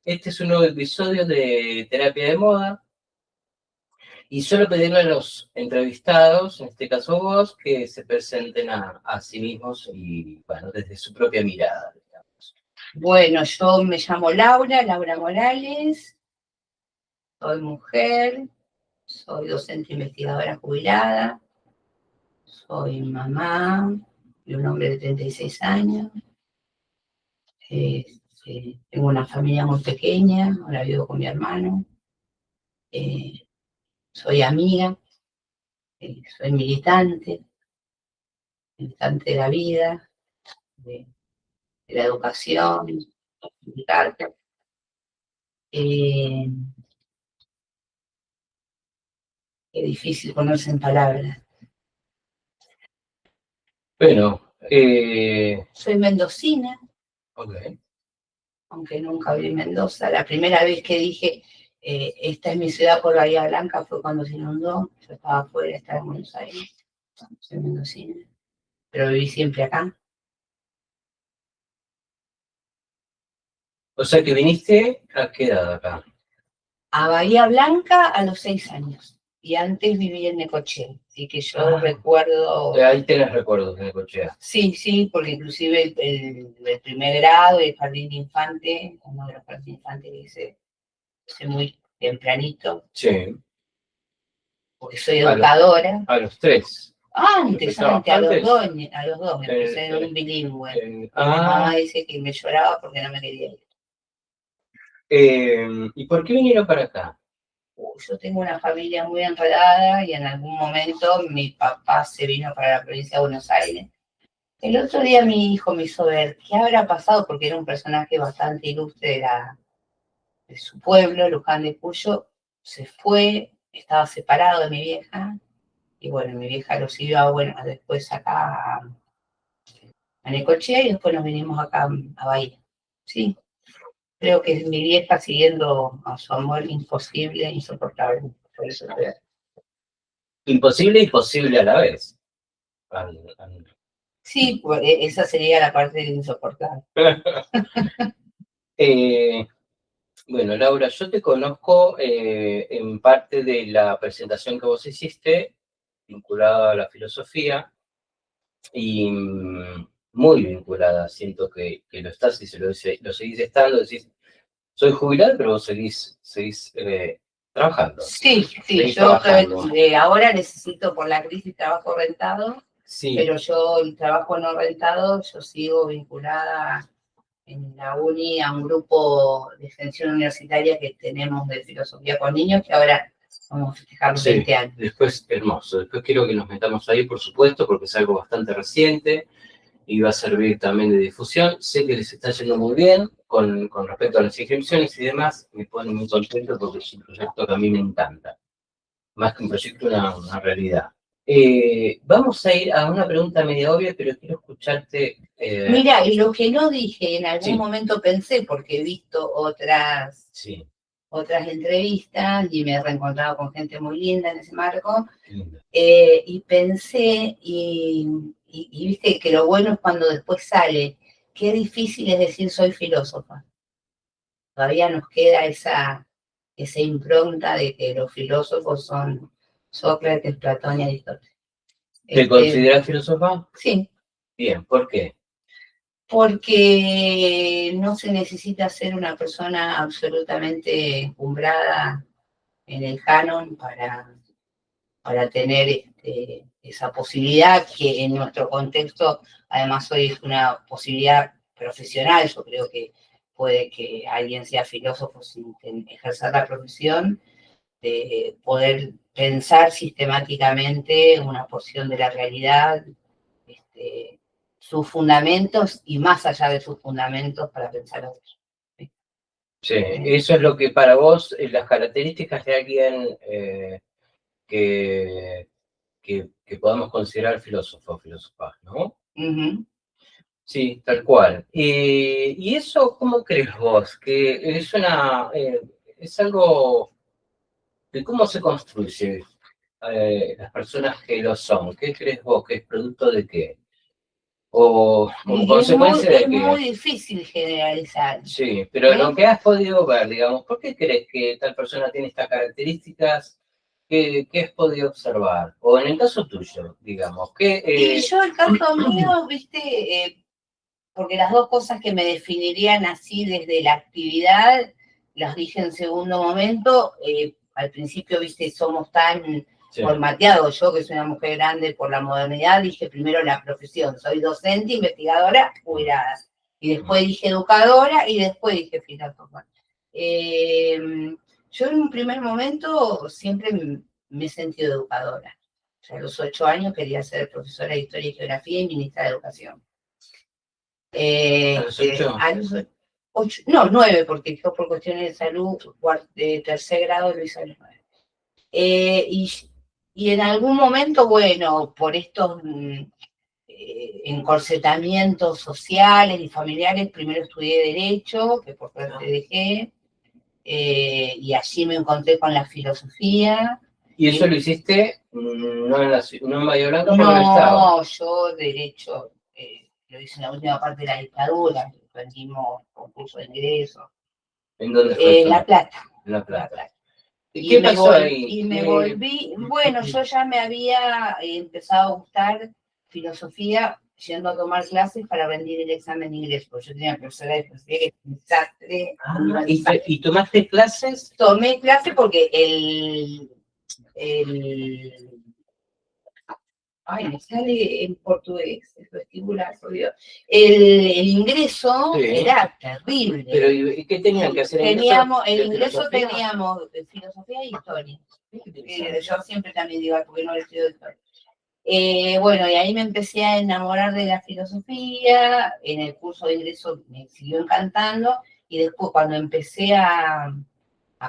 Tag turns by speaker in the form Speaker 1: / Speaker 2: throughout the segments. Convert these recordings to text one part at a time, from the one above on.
Speaker 1: Este es un nuevo episodio de Terapia de Moda y suelo pedirle a los entrevistados, en este caso vos, que se presenten a sí mismos y, bueno, desde su propia mirada, digamos.
Speaker 2: Bueno, yo me llamo Laura Morales, soy mujer, soy docente investigadora jubilada, soy mamá de un hombre de 36 años, tengo una familia muy pequeña, ahora vivo con mi hermano, soy amiga, soy militante de la vida, de la educación, militante. Es difícil ponerse en palabras.
Speaker 1: Bueno,
Speaker 2: soy mendocina,
Speaker 1: okay.
Speaker 2: Aunque nunca viví en Mendoza. La primera vez que dije, esta es mi ciudad por Bahía Blanca, fue cuando se inundó. Yo estaba afuera, estaba en Buenos Aires. Soy mendocina, pero viví siempre acá.
Speaker 1: O sea que viniste, ¿a qué edad acá?
Speaker 2: A Bahía Blanca a los 6 años. Y antes viví en Necochea, así que yo recuerdo...
Speaker 1: Ahí tenés recuerdos de Necochea.
Speaker 2: Sí, porque inclusive el primer grado y el jardín de infante, uno de los jardines de infante que hice muy tempranito.
Speaker 1: Sí.
Speaker 2: Porque soy educadora.
Speaker 1: A los 3.
Speaker 2: Antes, a los dos, me puse en un bilingüe. Mi mamá dice que me lloraba porque no me quería ir.
Speaker 1: ¿Y por qué vinieron para acá?
Speaker 2: Yo tengo una familia muy enredada y en algún momento mi papá se vino para la provincia de Buenos Aires. El otro día mi hijo me hizo ver qué habrá pasado, porque era un personaje bastante ilustre de su pueblo, Luján de Cuyo. Se fue, estaba separado de mi vieja, y bueno, mi vieja lo siguió después acá a Necochea y después nos vinimos acá a Bahía. Sí, creo que es mi vieja siguiendo a su amor imposible, insoportable. Por eso
Speaker 1: Imposible y posible a la vez.
Speaker 2: Sí, pues esa sería la parte de insoportable.
Speaker 1: Bueno, Laura, yo te conozco en parte de la presentación que vos hiciste, vinculada a la filosofía, y muy vinculada, siento que lo estás y lo seguís estando, decís, soy jubilado, pero vos seguís trabajando.
Speaker 2: Sí, yo ahora necesito por la crisis trabajo rentado, sí. Pero yo el trabajo no rentado, yo sigo vinculada en la uni a un grupo de extensión universitaria que tenemos de filosofía con niños, que ahora vamos a festejar los 20 años.
Speaker 1: Después, hermoso, después quiero que nos metamos ahí, por supuesto, porque es algo bastante reciente y va a servir también de difusión. Sé que les está yendo muy bien con respecto a las inscripciones y demás, me pone muy contento porque es un proyecto que a mí me encanta. Más que un proyecto, una realidad. Vamos a ir a una pregunta medio obvia, pero quiero escucharte.
Speaker 2: Mira, y lo que no dije, en algún momento pensé, porque he visto otras entrevistas y me he reencontrado con gente muy linda en ese marco, y pensé, y viste que lo bueno es cuando después sale, qué difícil es decir soy filósofa. Todavía nos queda esa impronta de que los filósofos son Sócrates, Platón y Aristóteles.
Speaker 1: ¿Te consideras filósofa?
Speaker 2: Sí.
Speaker 1: Bien, ¿por qué?
Speaker 2: Porque no se necesita ser una persona absolutamente encumbrada en el canon para tener esa posibilidad, que en nuestro contexto además hoy es una posibilidad profesional. Yo creo que puede que alguien sea filósofo sin ejercer la profesión, de poder pensar sistemáticamente una porción de la realidad, sus fundamentos y más allá de sus fundamentos para pensar otros.
Speaker 1: Sí, eso es lo que para vos, las características de alguien que podamos considerar filósofo o filósofa, ¿no?
Speaker 2: Uh-huh.
Speaker 1: Sí, tal cual. ¿Y eso cómo crees vos? Que es algo de cómo se construye las personas que lo son. ¿Qué crees vos? ¿Que es producto de qué? o como consecuencia de que...
Speaker 2: Es muy difícil generalizar.
Speaker 1: Sí, pero lo que has podido ver, digamos, ¿por qué crees que tal persona tiene estas características? ¿Qué has podido observar? O en el caso tuyo, digamos,
Speaker 2: Y yo, el caso mío, viste, porque las dos cosas que me definirían así desde la actividad, las dije en segundo momento. Al principio, viste, somos tan formateados. Yo, que soy una mujer grande por la modernidad, dije primero la profesión. Soy docente, investigadora, jubilada. Y después dije educadora y después dije filósofa. Yo en un primer momento siempre me he sentido educadora. O sea, a los 8 años quería ser profesora de Historia y Geografía y ministra de Educación.
Speaker 1: ¿A los 8?
Speaker 2: A los 8, no, 9, porque yo por cuestiones de salud, de tercer grado lo hice a los 9. Y en algún momento, bueno, por estos encorsetamientos sociales y familiares, primero estudié Derecho, que por suerte dejé, y allí me encontré con la filosofía.
Speaker 1: ¿Y eso lo hiciste no en Bahía Blanca porque
Speaker 2: no
Speaker 1: estaba?
Speaker 2: No, yo Derecho lo hice en la última parte de la dictadura, rendimos concurso de ingreso.
Speaker 1: ¿En dónde fue eso?
Speaker 2: La Plata.
Speaker 1: La Plata.
Speaker 2: ¿Y
Speaker 1: qué pasó ahí?
Speaker 2: Y me volví, bueno, yo ya me había empezado a gustar filosofía yendo a tomar clases para rendir el examen de ingreso, porque yo tenía profesora de filosofía que es un desastre.
Speaker 1: ¿Y tomaste clases?
Speaker 2: Tomé clases porque ay, me sale en portugués, el vestibular, por Dios. El ingreso era terrible.
Speaker 1: Pero ¿y qué tenían que hacer?
Speaker 2: Teníamos filosofía e historia. Yo siempre también digo, porque no le estudio historia. Bueno, y ahí me empecé a enamorar de la filosofía. En el curso de ingreso me siguió encantando, y después cuando empecé a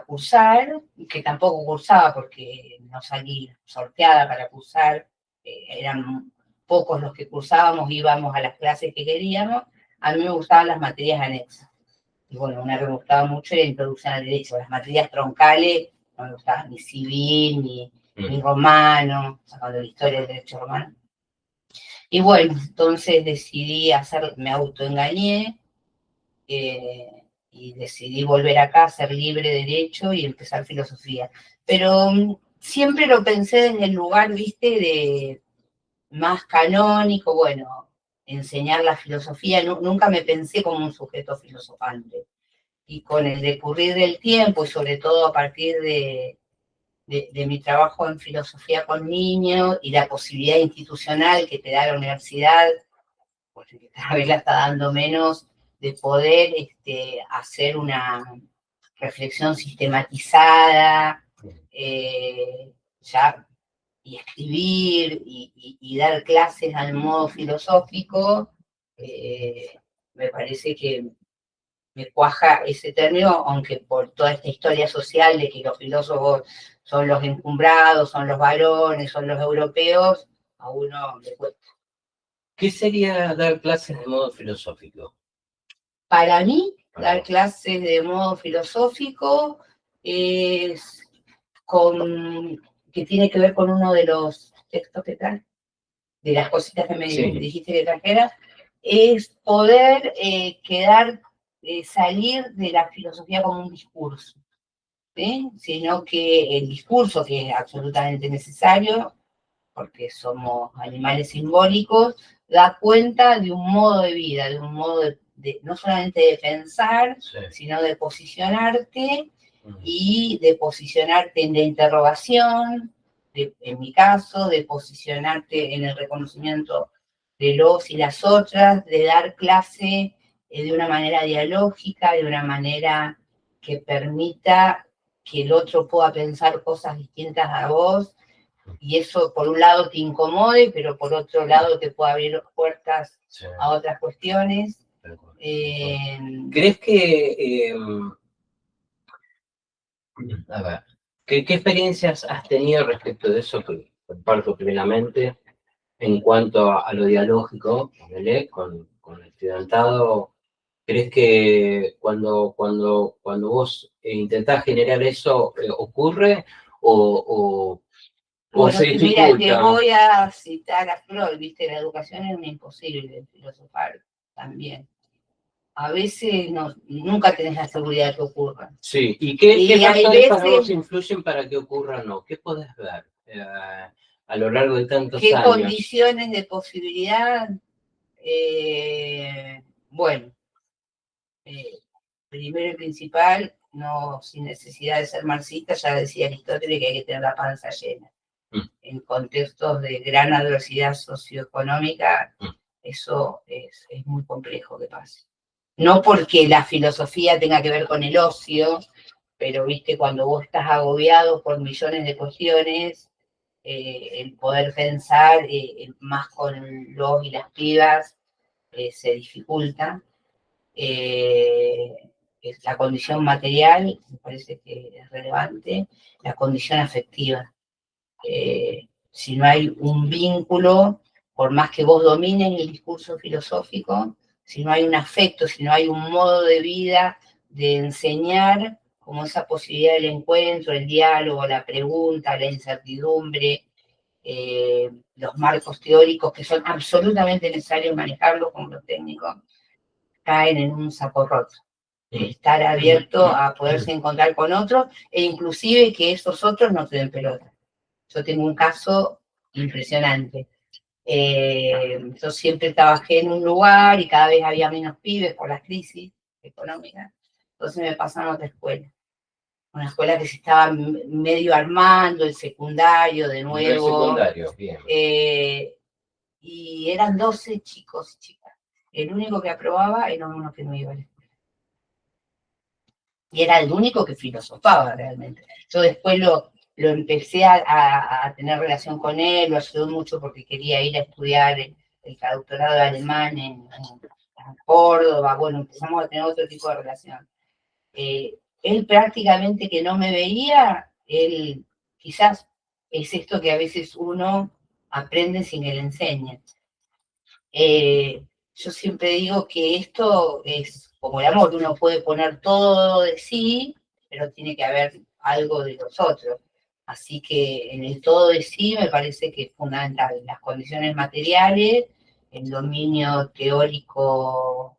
Speaker 2: cursar, que tampoco cursaba porque no salí sorteada para cursar, eran pocos los que cursábamos, íbamos a las clases que queríamos. A mí me gustaban las materias anexas. Y bueno, una que me gustaba mucho era Introducción al Derecho. Las materias troncales no me gustaban ni civil, ni romano, sacando la historia del derecho romano. Y bueno, entonces decidí me autoengañé, y decidí volver acá, ser libre de derecho y empezar filosofía. Pero siempre lo pensé desde el lugar, viste, de más canónico, bueno, enseñar la filosofía. Nunca me pensé como un sujeto filosofante. Y con el decurrir del tiempo, y sobre todo a partir de mi trabajo en filosofía con niños y la posibilidad institucional que te da la universidad, porque cada vez la está dando menos, de poder hacer una reflexión sistematizada, ya, y escribir y dar clases al modo filosófico. Me parece que me cuaja ese término, aunque por toda esta historia social de que los filósofos son los encumbrados, son los varones, son los europeos, a uno le cuesta.
Speaker 1: ¿Qué sería dar clases de modo filosófico?
Speaker 2: Para mí, dar clases de modo filosófico es que tiene que ver con uno de los textos que trae, de las cositas que me dijiste que trajeras, es poder salir de la filosofía como un discurso, ¿sí? Sino que el discurso, que es absolutamente necesario, porque somos animales simbólicos, da cuenta de un modo de vida, de un modo no solamente de pensar, sino de posicionarte, y de posicionarte en la interrogación, en mi caso, de posicionarte en el reconocimiento de los y las otras, de dar clase de una manera dialógica, de una manera que permita que el otro pueda pensar cosas distintas a vos, y eso por un lado te incomode, pero por otro lado te puede abrir puertas a otras cuestiones.
Speaker 1: ¿Crees que, a ver, ¿qué experiencias has tenido respecto de eso, que comparto plenamente, en cuanto a lo dialógico, con el estudiantado? ¿Crees que cuando vos intentás generar eso, ocurre? ¿O o se
Speaker 2: Mira, te
Speaker 1: dificulta.
Speaker 2: voy a citar a Freud, viste, la educación es un imposible de filosofar también. A veces nunca tenés la seguridad que ocurra.
Speaker 1: Sí, ¿y qué
Speaker 2: hay
Speaker 1: factores para vos
Speaker 2: veces
Speaker 1: influyen para que ocurra o no? ¿Qué podés ver a lo largo de tantos
Speaker 2: qué
Speaker 1: años?
Speaker 2: condiciones de posibilidad. Bueno, primero y principal, no sin necesidad de ser marxista, ya decía Aristóteles que hay que tener la panza llena. En contextos de gran adversidad socioeconómica, eso es muy complejo que pase. No porque la filosofía tenga que ver con el ocio, pero viste, cuando vos estás agobiado por millones de cuestiones, el poder pensar más con los y las pibas se dificulta. La condición material, me parece que es relevante, la condición afectiva. Si no hay un vínculo, por más que vos domines el discurso filosófico, si no hay un afecto, si no hay un modo de vida, de enseñar, como esa posibilidad del encuentro, el diálogo, la pregunta, la incertidumbre, los marcos teóricos que son absolutamente necesarios manejarlos como los técnicos, caen en un saco roto. Estar abierto a poderse encontrar con otros e inclusive que esos otros no te den pelota. Yo tengo un caso impresionante. Yo siempre trabajé en un lugar y cada vez había menos pibes por la crisis económica. Entonces me pasaron a otra escuela. Una escuela que se estaba medio armando, el secundario de nuevo.
Speaker 1: El secundario, bien.
Speaker 2: Y eran 12 chicos y chicas. El único que aprobaba era uno que no iba a la escuela. Y era el único que filosofaba realmente. Yo después lo empecé a tener relación con él, lo ayudó mucho porque quería ir a estudiar el traductorado de alemán en Córdoba. Bueno, empezamos a tener otro tipo de relación. Él prácticamente que no me veía, él quizás es esto que a veces uno aprende sin que le enseñen. Yo siempre digo que esto es como el amor, uno puede poner todo de sí, pero tiene que haber algo de los otros. Así que en el todo de sí me parece que es fundamental las condiciones materiales, el dominio teórico,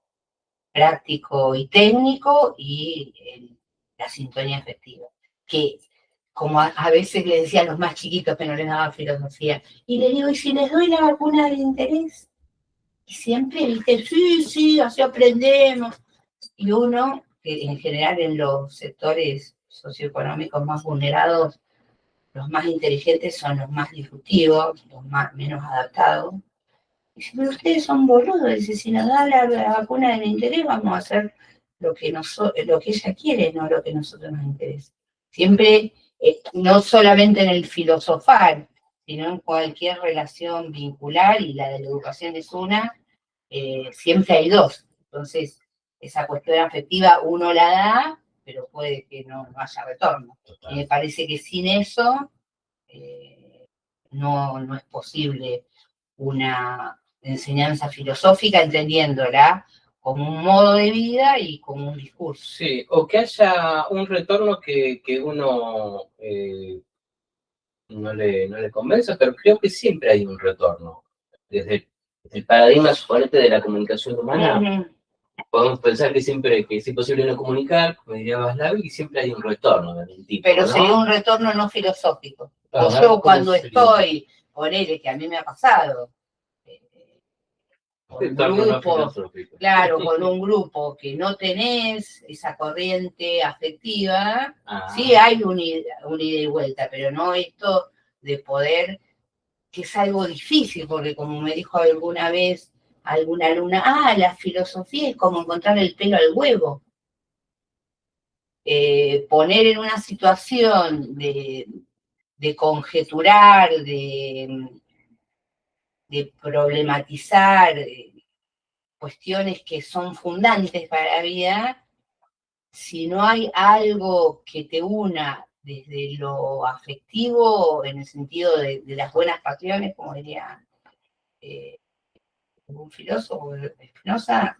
Speaker 2: práctico y técnico y la sintonía afectiva. Que como a veces le decía a los más chiquitos que no les daba filosofía, y le digo, ¿y si les doy la vacuna del interés? Y siempre, viste, sí, así aprendemos. Y uno, que en general en los sectores socioeconómicos más vulnerados, los más inteligentes son los más disruptivos, los menos adaptados. Dice, pero ustedes son boludos, dice, si nos da la vacuna del interés, vamos a hacer lo que ella quiere, no lo que a nosotros nos interesa. Siempre, no solamente en el filosofar, sino en cualquier relación vincular, y la de la educación es una, siempre hay dos. Entonces, esa cuestión afectiva uno la da, pero puede que no haya retorno. Y me parece que sin eso no es posible una enseñanza filosófica, entendiéndola como un modo de vida y como un discurso.
Speaker 1: Sí, o que haya un retorno que uno no le convenza, pero creo que siempre hay un retorno. Desde el paradigma, suponete, de la comunicación humana, podemos pensar que siempre que es imposible no comunicar, como diría Václav, y siempre hay un retorno de algún tipo,
Speaker 2: pero
Speaker 1: ¿no?
Speaker 2: sería un retorno no filosófico. O
Speaker 1: Ajá,
Speaker 2: yo cuando
Speaker 1: sería?
Speaker 2: estoy, ponele, que a mí me ha pasado, con un grupo, claro, con un grupo que no tenés esa corriente afectiva, sí hay un ida y vuelta, pero no esto de poder, que es algo difícil, porque como me dijo alguna vez alguna alumna, la filosofía es como encontrar el pelo al huevo. Poner en una situación de conjeturar, de problematizar cuestiones que son fundantes para la vida, si no hay algo que te una desde lo afectivo, en el sentido de las buenas pasiones, como diría un filósofo, Spinoza,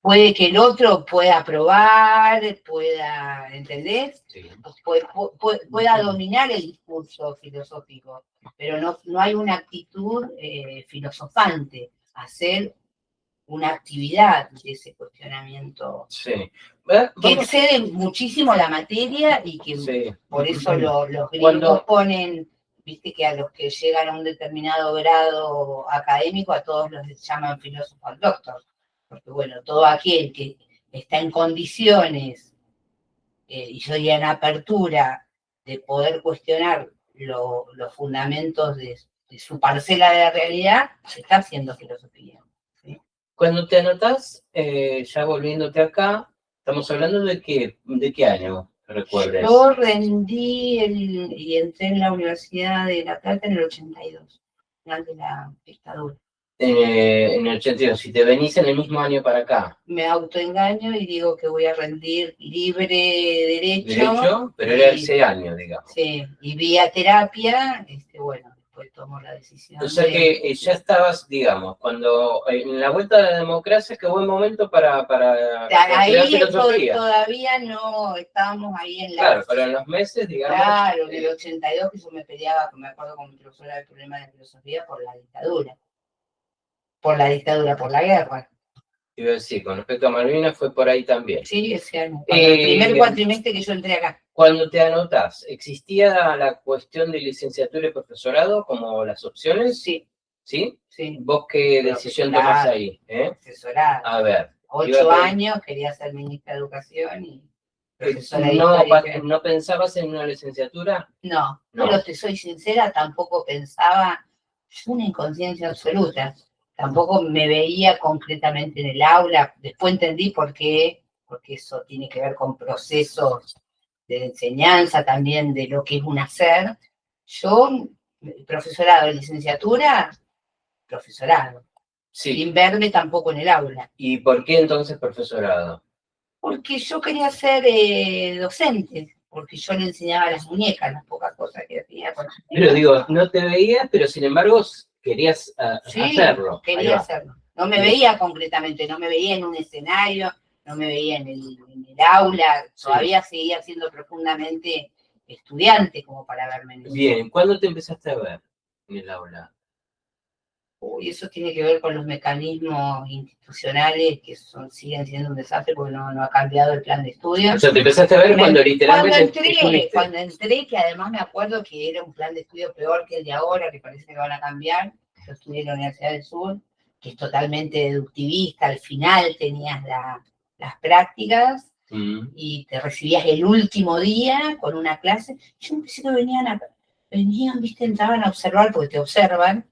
Speaker 2: puede que el otro pueda probar, pueda, ¿entendés?
Speaker 1: Sí.
Speaker 2: Pueda dominar el discurso filosófico, pero no hay una actitud filosofante, hacer una actividad de ese cuestionamiento.
Speaker 1: Sí.
Speaker 2: Que excede muchísimo la materia y que
Speaker 1: sí.
Speaker 2: Por eso los gringos ponen, viste que a los que llegan a un determinado grado académico, a todos los llaman filósofos doctors. Porque bueno, todo aquel que está en condiciones, y yo diría en apertura, de poder cuestionar los fundamentos de su parcela de la realidad, se está haciendo filosofía. ¿Sí?
Speaker 1: Cuando te anotás, ya volviéndote acá, estamos hablando de qué año, ¿recuerdas?
Speaker 2: Yo rendí y entré en la Universidad de La Plata en el 82, final de la dictadura.
Speaker 1: En el 82, si te venís en el mismo año para acá.
Speaker 2: Me autoengaño y digo que voy a rendir libre derecho.
Speaker 1: Derecho, pero era ese año, digamos.
Speaker 2: Sí, y vía terapia, bueno, después tomo la decisión.
Speaker 1: O sea que ya estabas, digamos, cuando en la vuelta de la democracia, qué buen momento para
Speaker 2: ahí todavía no estábamos ahí en la...
Speaker 1: Claro, pero en los meses, digamos...
Speaker 2: Claro, en el 82 que yo me peleaba, me acuerdo con mi profesora del problema de filosofía por la dictadura. Por la guerra.
Speaker 1: Iba a decir, con respecto a Malvinas fue por ahí también.
Speaker 2: Sí, ese año. El primer cuatrimestre que yo entré acá.
Speaker 1: Cuando te anotás, ¿existía la cuestión de licenciatura y profesorado como las opciones?
Speaker 2: Sí.
Speaker 1: ¿Sí?
Speaker 2: Sí.
Speaker 1: ¿Vos qué decisión tomás ahí?
Speaker 2: Profesorado.
Speaker 1: A ver.
Speaker 2: 8 años, quería ser ministra de Educación y profesora de
Speaker 1: historia. ¿No pensabas en una licenciatura?
Speaker 2: No, pero te soy sincera, tampoco pensaba, una inconsciencia absoluta. Tampoco me veía concretamente en el aula. Después entendí por qué, porque eso tiene que ver con procesos de enseñanza también, de lo que es un hacer. Yo, profesorado, licenciatura, profesorado. Sí. Sin verme tampoco en el aula.
Speaker 1: ¿Y por qué entonces profesorado?
Speaker 2: Porque yo quería ser docente, porque yo le enseñaba a las muñecas, las pocas cosas que hacía.
Speaker 1: Pero digo, no te veías, pero sin embargo querías hacerlo.
Speaker 2: Quería hacerlo. No me veía concretamente, no me veía en un escenario, no me veía en el aula, todavía seguía siendo profundamente estudiante como para verme en eso.
Speaker 1: Bien, ¿cuándo te empezaste a ver en el aula?
Speaker 2: Y eso tiene que ver con los mecanismos institucionales que siguen siendo un desastre porque no ha cambiado el plan de estudio.
Speaker 1: O sea, te empezaste a ver cuando literalmente...
Speaker 2: Cuando entré, que además me acuerdo que era un plan de estudio peor que el de ahora, que parece que van a cambiar. Yo estudié en la Universidad del Sur, que es totalmente deductivista, al final tenías las prácticas y te recibías el último día con una clase. Yo pensé que venían, viste, entraban a observar, porque te observan,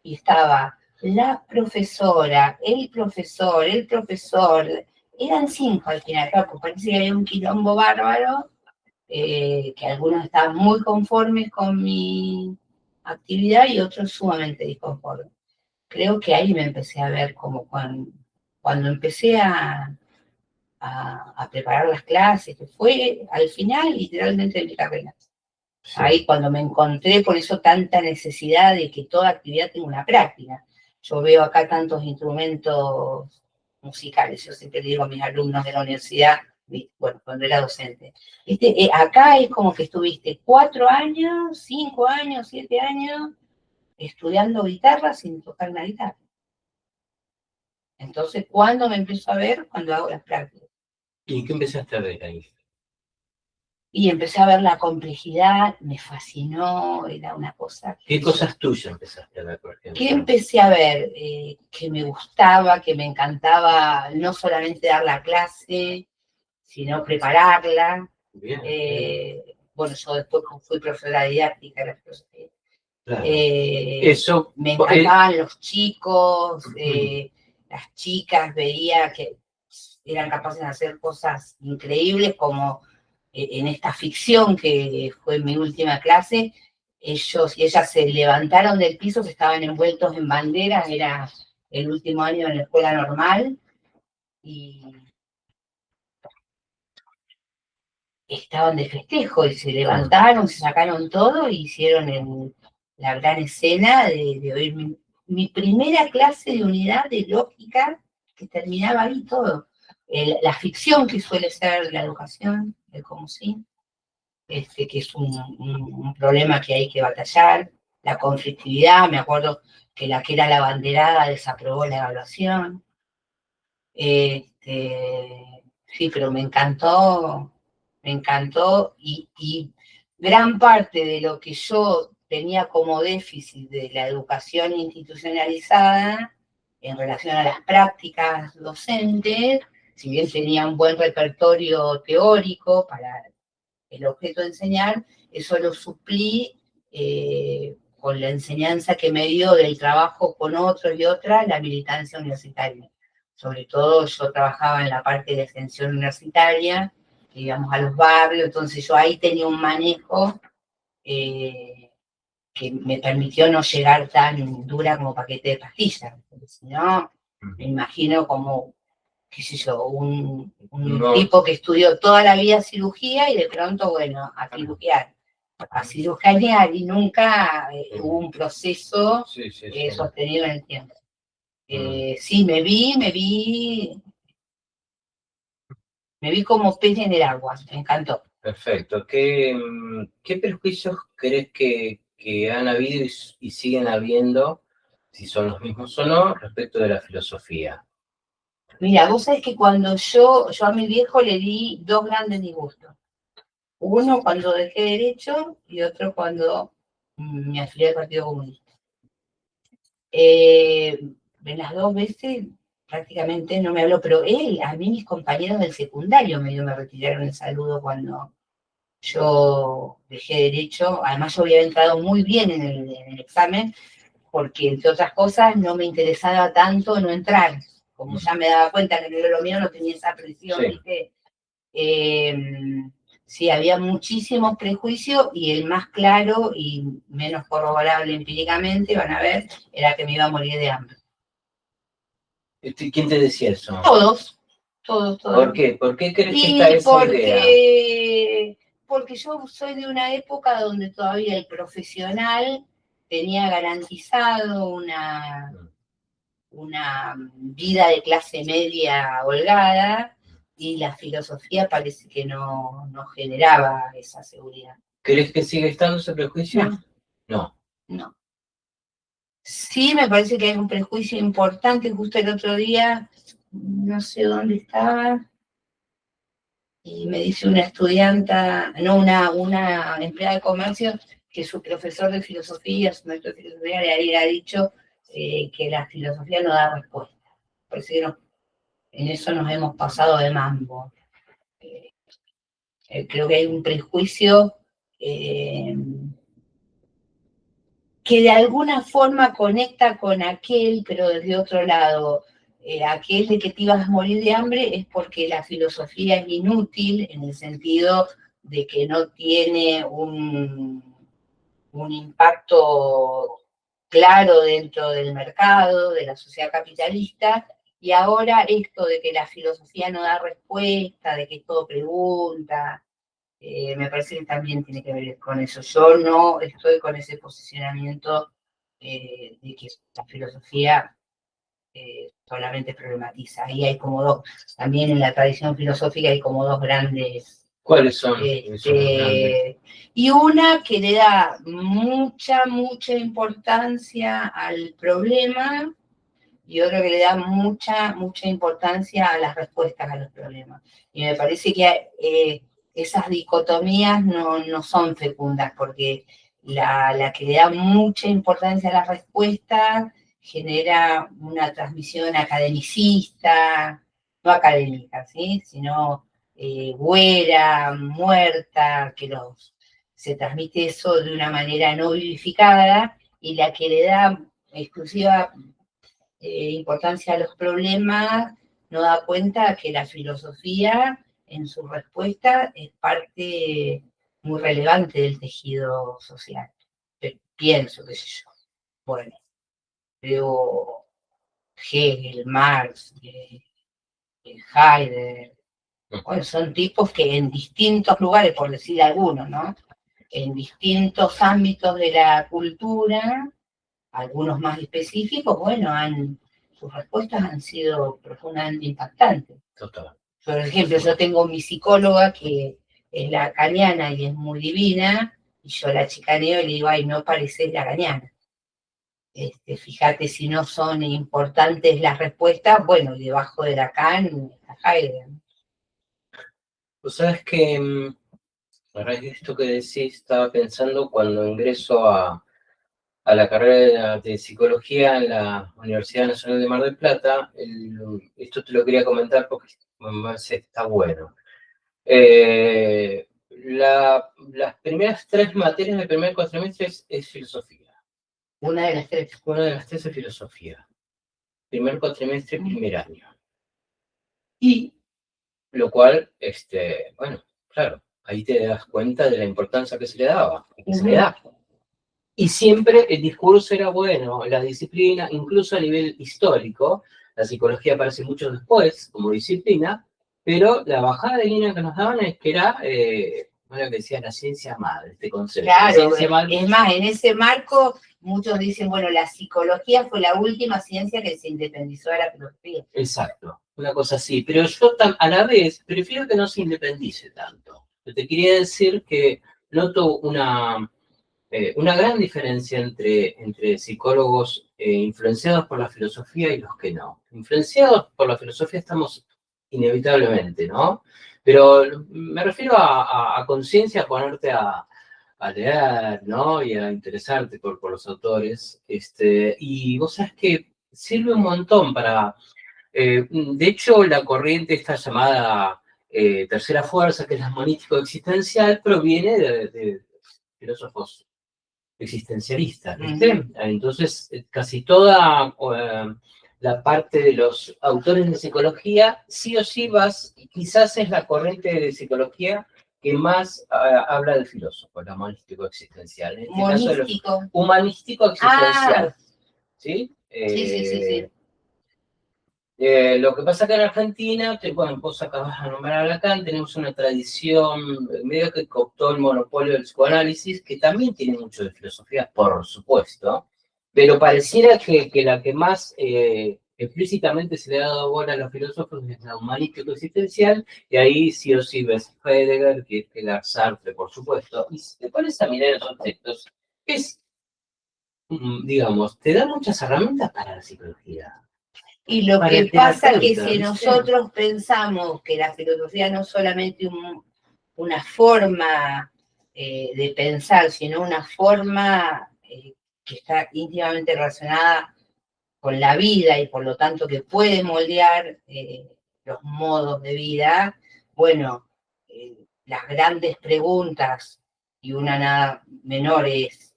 Speaker 2: y estaba la profesora, el profesor, eran 5 al final, claro, porque parece que había un quilombo bárbaro, que algunos estaban muy conformes con mi actividad y otros sumamente disconformes. Creo que ahí me empecé a ver como cuando empecé a preparar las clases, que fue al final literalmente de mi carrera. Sí. Ahí cuando me encontré con eso tanta necesidad de que toda actividad tenga una práctica. Yo veo acá tantos instrumentos musicales, yo siempre digo a mis alumnos de la universidad, bueno, cuando era docente, acá es como que estuviste 4 años, 5 años, 7 años estudiando guitarra sin tocar una guitarra. Entonces, ¿cuándo me empiezo a ver? Cuando hago las prácticas.
Speaker 1: ¿Y qué empezaste a ver ahí?
Speaker 2: Y empecé a ver la complejidad, me fascinó, era una cosa...
Speaker 1: ¿Qué cosas tuyas empezaste a ver, por ejemplo?
Speaker 2: ¿Qué empecé a ver? Que me gustaba, que me encantaba no solamente dar la clase, sino prepararla.
Speaker 1: Bien,
Speaker 2: bueno, yo después fui profesora didáctica de la filosofía.
Speaker 1: Claro.
Speaker 2: Me encantaban los chicos, las chicas, veía que eran capaces de hacer cosas increíbles, como en esta ficción que fue mi última clase, ellos y ellas se levantaron del piso, que estaban envueltos en banderas, era el último año en la escuela normal, y estaban de festejo, y se levantaron, se sacaron todo, e hicieron la gran escena de oír mi primera clase de unidad de lógica, que terminaba ahí todo. la ficción que suele ser la educación, el cómo sí, que es un problema que hay que batallar, la conflictividad, me acuerdo que la que era la abanderada desaprobó la evaluación. Sí, pero me encantó y gran parte de lo que yo tenía como déficit de la educación institucionalizada en relación a las prácticas docentes, si bien tenía un buen repertorio teórico para el objeto de enseñar, eso lo suplí con la enseñanza que me dio del trabajo con otros y otras, la militancia universitaria. Sobre todo yo trabajaba en la parte de extensión universitaria, digamos a los barrios, entonces yo ahí tenía un manejo que me permitió no llegar tan dura como paquete de pastillas, porque si no, me imagino como, qué sé yo, un tipo que estudió toda la vida cirugía y de pronto, bueno, a cirujanear y nunca hubo un proceso sostenido en el tiempo. Sí, me vi como pez en el agua, me encantó.
Speaker 1: Perfecto. ¿Qué prejuicios crees que han habido y siguen habiendo, si son los mismos o no, respecto de la filosofía?
Speaker 2: Mira, vos sabés que cuando yo a mi viejo le di 2 grandes disgustos. Uno cuando dejé Derecho y otro cuando me afilié al Partido Comunista. En las 2 veces prácticamente no me habló, pero a mí mis compañeros del secundario me retiraron el saludo cuando yo dejé Derecho. Además yo había entrado muy bien en el examen, porque entre otras cosas no me interesaba tanto no entrar. Como ya me daba cuenta que no era lo mío, no tenía esa presión, ¿viste? Sí, había muchísimos prejuicios y el más claro y menos corroborable empíricamente, van a ver, era que me iba a morir de hambre.
Speaker 1: ¿Quién te decía eso?
Speaker 2: Todos.
Speaker 1: ¿Por qué? ¿Por qué crees que está esa idea?
Speaker 2: Porque yo soy de una época donde todavía el profesional tenía garantizado una vida de clase media holgada, y la filosofía parece que no generaba esa seguridad.
Speaker 1: ¿Crees que sigue estando ese prejuicio? No.
Speaker 2: Sí, me parece que hay un prejuicio importante. Justo el otro día, no sé dónde estaba, y me dice una estudianta, no, una empleada de comercio, que su profesor de filosofía, su maestro de filosofía, le había dicho que la filosofía no da respuesta. Parece que no, en eso nos hemos pasado de mambo. Creo que hay un prejuicio que de alguna forma conecta con aquel, pero desde otro lado. Aquel de que te ibas a morir de hambre es porque la filosofía es inútil, en el sentido de que no tiene un impacto claro dentro del mercado, de la sociedad capitalista, y ahora esto de que la filosofía no da respuesta, de que es todo pregunta, me parece que también tiene que ver con eso. Yo no estoy con ese posicionamiento de que la filosofía solamente problematiza. Ahí hay como dos, también en la tradición filosófica hay como dos grandes.
Speaker 1: ¿Cuáles son esos grandes?
Speaker 2: Y una que le da mucha importancia al problema, y otra que le da mucha importancia a las respuestas a los problemas. Y me parece que esas dicotomías no son fecundas, porque la que le da mucha importancia a las respuestas genera una transmisión academicista, no académica, ¿sí? Sino güera, muerta, se transmite eso de una manera no vivificada, y la que le da exclusiva importancia a los problemas no da cuenta que la filosofía en su respuesta es parte muy relevante del tejido social. Pienso, qué sé yo. Bueno, veo Hegel, Marx, Heidegger. Bueno, son tipos que en distintos lugares, por decir algunos, ¿no? En distintos ámbitos de la cultura, algunos más específicos, bueno, han sus respuestas han sido profundamente impactantes.
Speaker 1: Total.
Speaker 2: Por ejemplo, yo tengo mi psicóloga que es lacaniana y es muy divina, y yo la chicaneo y le digo, ay, no pareces lacaniana. Fíjate si no son importantes las respuestas, bueno, y debajo de Lacan está Heidegger.
Speaker 1: Pues sabes que, a raíz de esto que decís, estaba pensando cuando ingreso a la carrera de psicología en la Universidad Nacional de Mar del Plata. Esto te lo quería comentar porque me parece que está bueno. Las primeras 3 materias del primer cuatrimestre es filosofía.
Speaker 2: Una de las 3.
Speaker 1: Una de las 3 es filosofía. Primer cuatrimestre, primer año. Y lo cual, bueno, claro, ahí te das cuenta de la importancia que se le daba, que se le da. Y siempre el discurso era bueno, la disciplina, incluso a nivel histórico, la psicología aparece mucho después como disciplina, pero la bajada de línea que nos daban es que era, bueno, que decía la ciencia madre, este concepto.
Speaker 2: Claro,
Speaker 1: Madre.
Speaker 2: Es más, en ese marco muchos dicen, bueno, la psicología fue la última ciencia que se independizó de la filosofía.
Speaker 1: Exacto, una cosa así, pero yo a la vez prefiero que no se independice tanto. Yo te quería decir que noto una gran diferencia entre psicólogos influenciados por la filosofía y los que no. Influenciados por la filosofía estamos inevitablemente, ¿no? Pero me refiero a conciencia, a ponerte a leer, ¿no? Y a interesarte por los autores. Y vos sabés que sirve un montón para... de hecho, la corriente esta llamada tercera fuerza, que es la monístico-existencial, proviene de filósofos existencialistas, ¿viste? Entonces, casi toda la parte de los autores de psicología, sí o sí quizás es la corriente de psicología que más habla de filósofos, la monístico-existencial. En este caso, los humanístico-existencial. ¿Sí?
Speaker 2: Sí.
Speaker 1: Lo que pasa que en Argentina, bueno, vos acabas de nombrar a Lacan, tenemos una tradición medio que cooptó el monopolio del psicoanálisis, que también tiene mucho de filosofía, por supuesto, pero pareciera que la que más explícitamente se le ha dado bola a los filósofos es la humanístico-existencial, y ahí sí o sí ves Heidegger, Kierkegaard, Sartre, por supuesto, y si te pones a mirar esos textos, digamos, te da muchas herramientas para la psicología.
Speaker 2: Y lo que pasa es que si nosotros pensamos que la filosofía no es solamente una forma de pensar, sino una forma que está íntimamente relacionada con la vida y por lo tanto que puede moldear los modos de vida, bueno, las grandes preguntas, y una nada menor es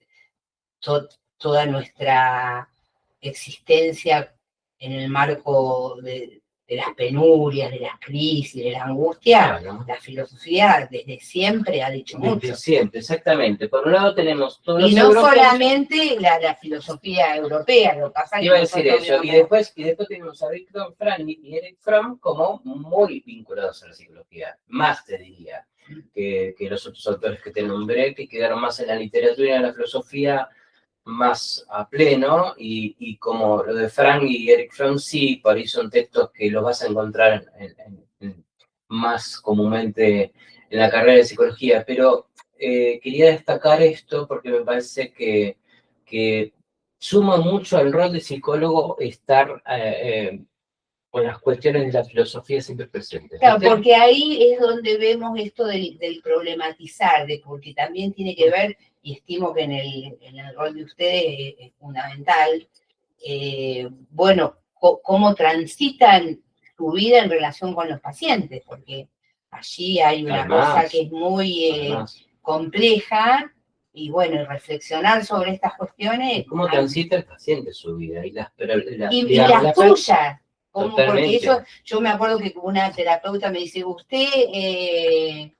Speaker 2: toda nuestra existencia en el marco de las penurias, de las crisis, de la angustia. Claro. La filosofía desde siempre ha dicho mucho.
Speaker 1: Desde siempre, exactamente. Por un lado tenemos todos los
Speaker 2: y no europeos, solamente la filosofía europea, lo que pasa
Speaker 1: que... Iba a decir eso, y después tenemos a Viktor Frankl y Erich Fromm como muy vinculados a la psicología, más te diría, que los otros autores que te nombré, que quedaron más en la literatura y en la filosofía, más a pleno, y como lo de Frank y Erich Fromm, sí, por ahí son textos que los vas a encontrar más comúnmente en la carrera de psicología, pero quería destacar esto porque me parece que suma mucho al rol de psicólogo estar con las cuestiones de la filosofía siempre presentes.
Speaker 2: Claro, porque ahí es donde vemos esto del problematizar, porque también tiene que ver, y estimo que en el rol de ustedes es fundamental, bueno, cómo transitan su vida en relación con los pacientes, porque allí hay una cosa que es muy compleja, y bueno, reflexionar sobre estas cuestiones.
Speaker 1: ¿Cómo transita el paciente su vida? Y las
Speaker 2: tuyas. Porque yo me acuerdo que una terapeuta me dice, usted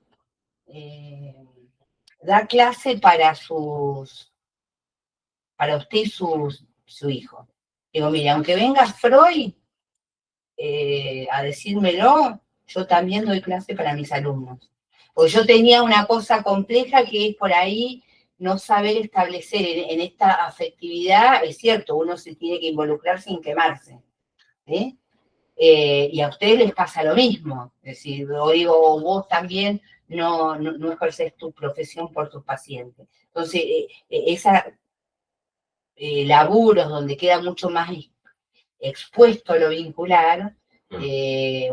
Speaker 2: da clase para usted y su hijo. Digo, mire, aunque venga Freud a decírmelo, yo también doy clase para mis alumnos. Porque yo tenía una cosa compleja que es por ahí no saber establecer en esta afectividad. Es cierto, uno se tiene que involucrar sin quemarse. ¿sí? Y a ustedes les pasa lo mismo. Es decir, o digo, vos también no ejerces tu profesión por tus pacientes. Entonces, esa laburos donde queda mucho más expuesto a lo vincular,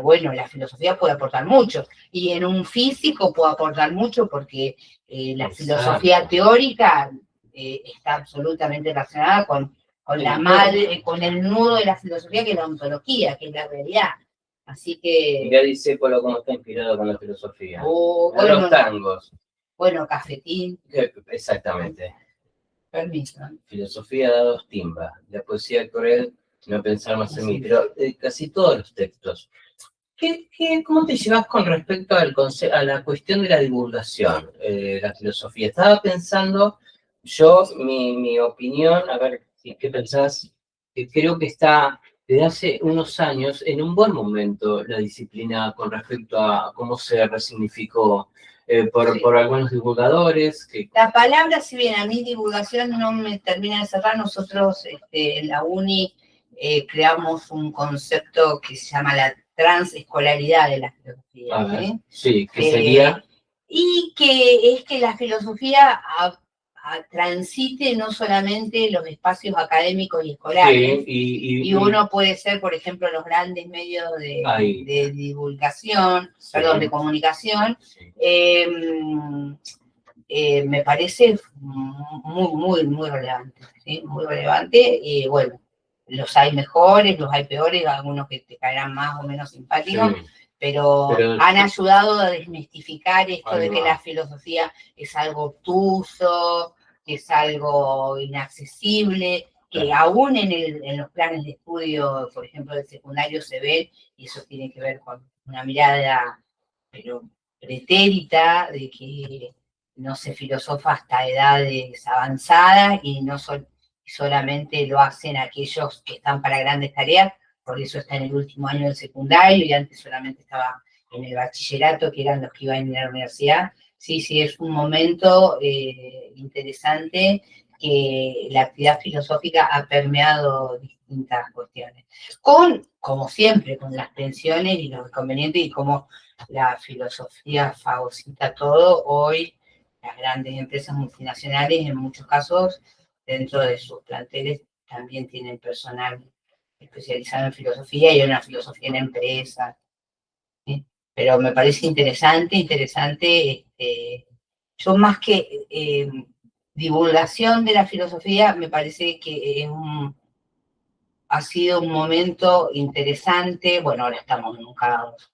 Speaker 2: bueno, la filosofía puede aportar mucho. Y en un físico puede aportar mucho porque la filosofía teórica está absolutamente relacionada con la madre, con el nudo de la filosofía, que es la ontología, que es la realidad. Así que...
Speaker 1: Mirá Discépolo cómo está inspirado con la filosofía.
Speaker 2: Bueno,
Speaker 1: los tangos.
Speaker 2: Bueno, Cafetín.
Speaker 1: Exactamente.
Speaker 2: Permiso.
Speaker 1: Filosofía da dos timbas. La poesía cruel, no pensar más en mí. Pero casi todos los textos. ¿Cómo te llevas con respecto a la cuestión de la divulgación de la filosofía? Estaba pensando, mi opinión, a ver, ¿qué pensás? Creo que está desde hace unos años en un buen momento la disciplina con respecto a cómo se resignificó por algunos divulgadores.
Speaker 2: La palabra, si bien a mí divulgación no me termina de cerrar, nosotros en la uni creamos un concepto que se llama la transescolaridad de la filosofía.
Speaker 1: Sí, que sería...
Speaker 2: Y que es que la filosofía transite no solamente los espacios académicos y escolares, y uno puede ser, por ejemplo, los grandes medios de divulgación, de comunicación, me parece muy relevante, ¿sí? Muy relevante, y bueno, los hay mejores, los hay peores, algunos que te caerán más o menos simpáticos, pero han ayudado a desmistificar esto de que la filosofía es algo obtuso, que es algo inaccesible, que aún en los planes de estudio, por ejemplo, del secundario se ve, y eso tiene que ver con una mirada, pero pretérita, de que no se filosofa hasta edades avanzadas y no solamente lo hacen aquellos que están para grandes tareas, por eso está en el último año del secundario y antes solamente estaba en el bachillerato, que eran los que iban a la universidad. Sí, es un momento interesante que la actividad filosófica ha permeado distintas cuestiones. Como siempre, con las tensiones y los inconvenientes y como la filosofía fagocita todo, hoy las grandes empresas multinacionales, en muchos casos, dentro de sus planteles, también tienen personal especializado en filosofía y hay una filosofía en empresa. ¿Sí? Pero me parece interesante. Yo más que divulgación de la filosofía, me parece que ha sido un momento interesante. Bueno, ahora estamos en un caos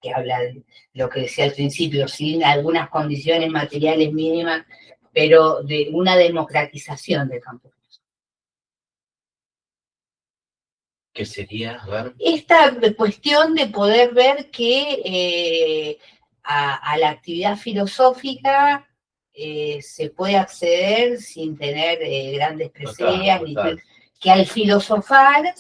Speaker 2: que habla de lo que decía al principio, sin algunas condiciones materiales mínimas, pero de una democratización del campo.
Speaker 1: ¿Qué sería? A ver.
Speaker 2: Esta cuestión de poder ver que a la actividad filosófica se puede acceder sin tener grandes preseas, que al filosofar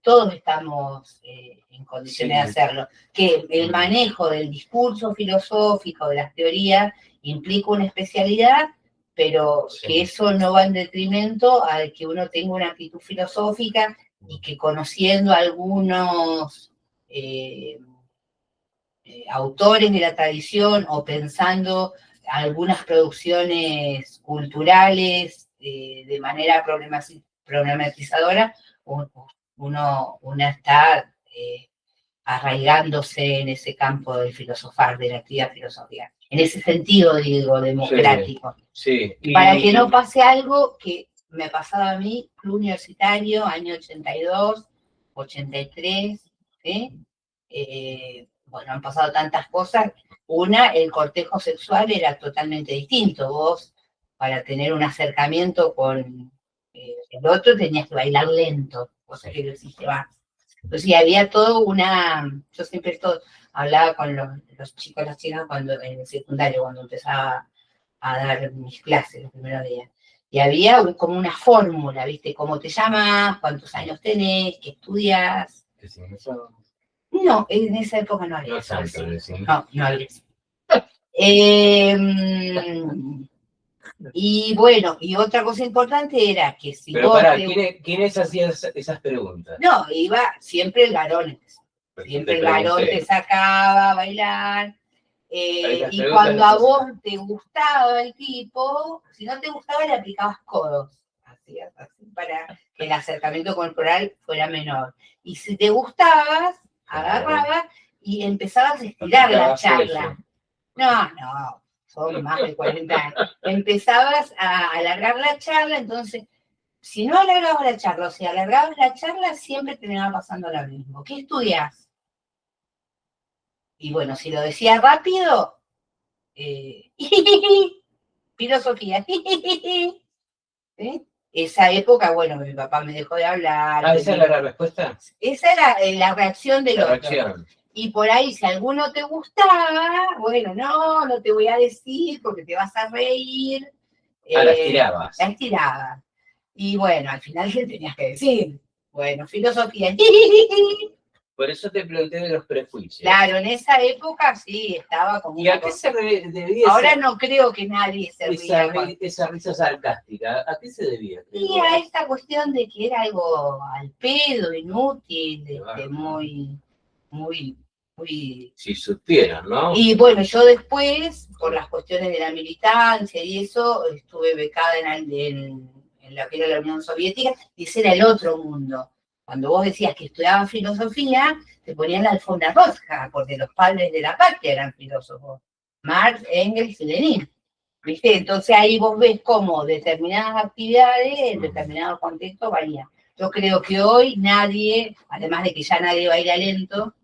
Speaker 2: todos estamos en condiciones de hacerlo, que el manejo del discurso filosófico, de las teorías, implica una especialidad, pero que eso no va en detrimento al que uno tenga una actitud filosófica y que conociendo algunos autores de la tradición o pensando algunas producciones culturales de manera problematizadora, uno está arraigándose en ese campo del filosofar, de la actividad filosófica. En ese sentido, digo, democrático.
Speaker 1: Sí.
Speaker 2: Para que no pase algo que me pasaba a mí, club universitario, año 82, 83, ¿sí? Bueno, han pasado tantas cosas. Una, el cortejo sexual era totalmente distinto. Vos, para tener un acercamiento con el otro, tenías que bailar lento, cosa que no existe más. Entonces, había todo yo siempre hablaba con los chicos y las chicas en el secundario, cuando empezaba a dar mis clases los primeros días. Y había como una fórmula, ¿viste? ¿Cómo te llamas? ¿Cuántos años tenés? ¿Qué estudias? No, en esa época no había eso. No había eso. Y bueno, y otra cosa importante era que si
Speaker 1: Pero
Speaker 2: vos
Speaker 1: pará,
Speaker 2: te...
Speaker 1: ¿quiénes hacían esas preguntas?
Speaker 2: No, iba siempre el varón.
Speaker 1: Porque
Speaker 2: Siempre
Speaker 1: te
Speaker 2: el varón
Speaker 1: pregunté.
Speaker 2: te sacaba a bailar.
Speaker 1: Estas
Speaker 2: Y
Speaker 1: preguntas
Speaker 2: cuando
Speaker 1: las
Speaker 2: a
Speaker 1: hacen.
Speaker 2: vos te gustaba el tipo, si no te gustaba le aplicabas codos. Así, para que el acercamiento corporal fuera menor. Y si te gustabas, agarrabas y empezabas a estirar la
Speaker 1: Aplicabas
Speaker 2: charla.
Speaker 1: cuello.
Speaker 2: No, son más de 40 años. Empezabas a alargar la charla, entonces, si no alargabas la charla, o si alargabas la charla, siempre terminaba pasando lo mismo. ¿Qué estudias? Y bueno, si lo decía rápido, filosofía. ¿Sí? Esa época, bueno, mi papá me dejó de hablar.
Speaker 1: Ah, ¿esa era la respuesta?
Speaker 2: Esa era la reacción del
Speaker 1: La
Speaker 2: otro.
Speaker 1: reacción.
Speaker 2: Y por ahí, si alguno te gustaba, bueno, no te voy a decir porque te vas a reír.
Speaker 1: Ah, las tirabas.
Speaker 2: La estiraba. Y bueno, al final le tenías que decir, bueno, filosofía.
Speaker 1: Por eso te pregunté de los prejuicios.
Speaker 2: Claro, en esa época sí, estaba como
Speaker 1: ¿Y a qué se debía
Speaker 2: Ahora no creo que nadie se ría.
Speaker 1: esa risa sarcástica? ¿A qué se debía?
Speaker 2: Y a esta cuestión de que era algo al pedo, inútil, muy...
Speaker 1: Si supieran, ¿no?
Speaker 2: Y bueno, yo después, por las cuestiones de la militancia y eso, estuve becada en la que era la Unión Soviética, y ese era el otro mundo. Cuando vos decías que estudiabas filosofía, te ponían la alfombra roja, porque los padres de la patria eran filósofos. Marx, Engels y Lenin. ¿Viste? Entonces ahí vos ves cómo determinadas actividades en determinados contextos varían. Yo creo que hoy nadie, además de que ya nadie baila lento,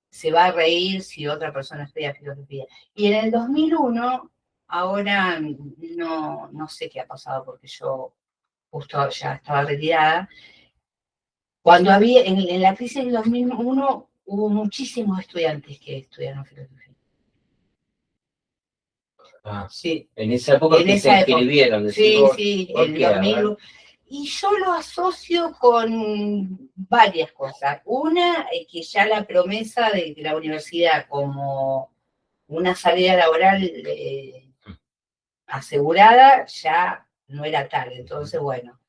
Speaker 2: se va a reír si otra persona estudia filosofía. Y en el 2001, ahora no sé qué ha pasado porque yo justo ya estaba retirada, cuando había, en la crisis del 2001 hubo muchísimos estudiantes que estudiaron filosofía.
Speaker 1: Ah,
Speaker 2: Sí.
Speaker 1: en esa época
Speaker 2: En
Speaker 1: que
Speaker 2: esa
Speaker 1: se inscribieron.
Speaker 2: Sí,
Speaker 1: ¿Por
Speaker 2: el
Speaker 1: qué?
Speaker 2: 2001. Y yo lo asocio con varias cosas. Una, que ya la promesa de la universidad como una salida laboral asegurada ya no era tal. Entonces, bueno,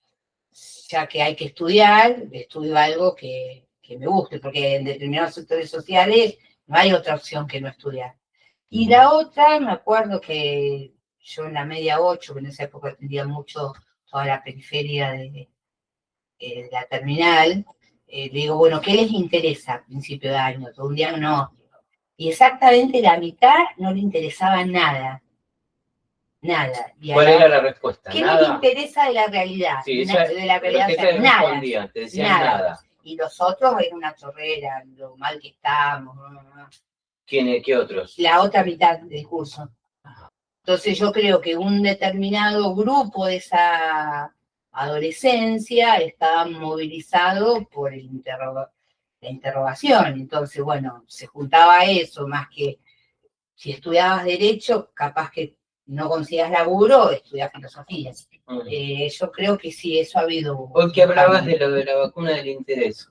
Speaker 2: ya que hay que estudiar, estudio algo que me guste, porque en determinados sectores sociales no hay otra opción que no estudiar. Y la otra, me acuerdo que yo en la media 8, que en esa época atendía mucho toda la periferia de la terminal, le digo, bueno, ¿qué les interesa a principio de año? Todo un diagnóstico. Y exactamente la mitad no le interesaba nada. Nada.
Speaker 1: ¿Cuál era la respuesta?
Speaker 2: ¿Qué
Speaker 1: Nada.
Speaker 2: les interesa de la realidad?
Speaker 1: Sí,
Speaker 2: De la realidad,
Speaker 1: ¿qué te
Speaker 2: nada.
Speaker 1: respondían? Te decían nada.
Speaker 2: Y los otros era una chorrera, lo mal que estamos.
Speaker 1: ¿Qué otros?
Speaker 2: La otra mitad del curso. Entonces yo creo que un determinado grupo de esa adolescencia estaba movilizado por la interrogación. Entonces, bueno, se juntaba eso, más que si estudiabas Derecho, capaz que no consigas laburo, estudias Filosofía. Yo creo que sí, eso ha habido.
Speaker 1: Hoy que hablabas de lo de la vacuna del interés,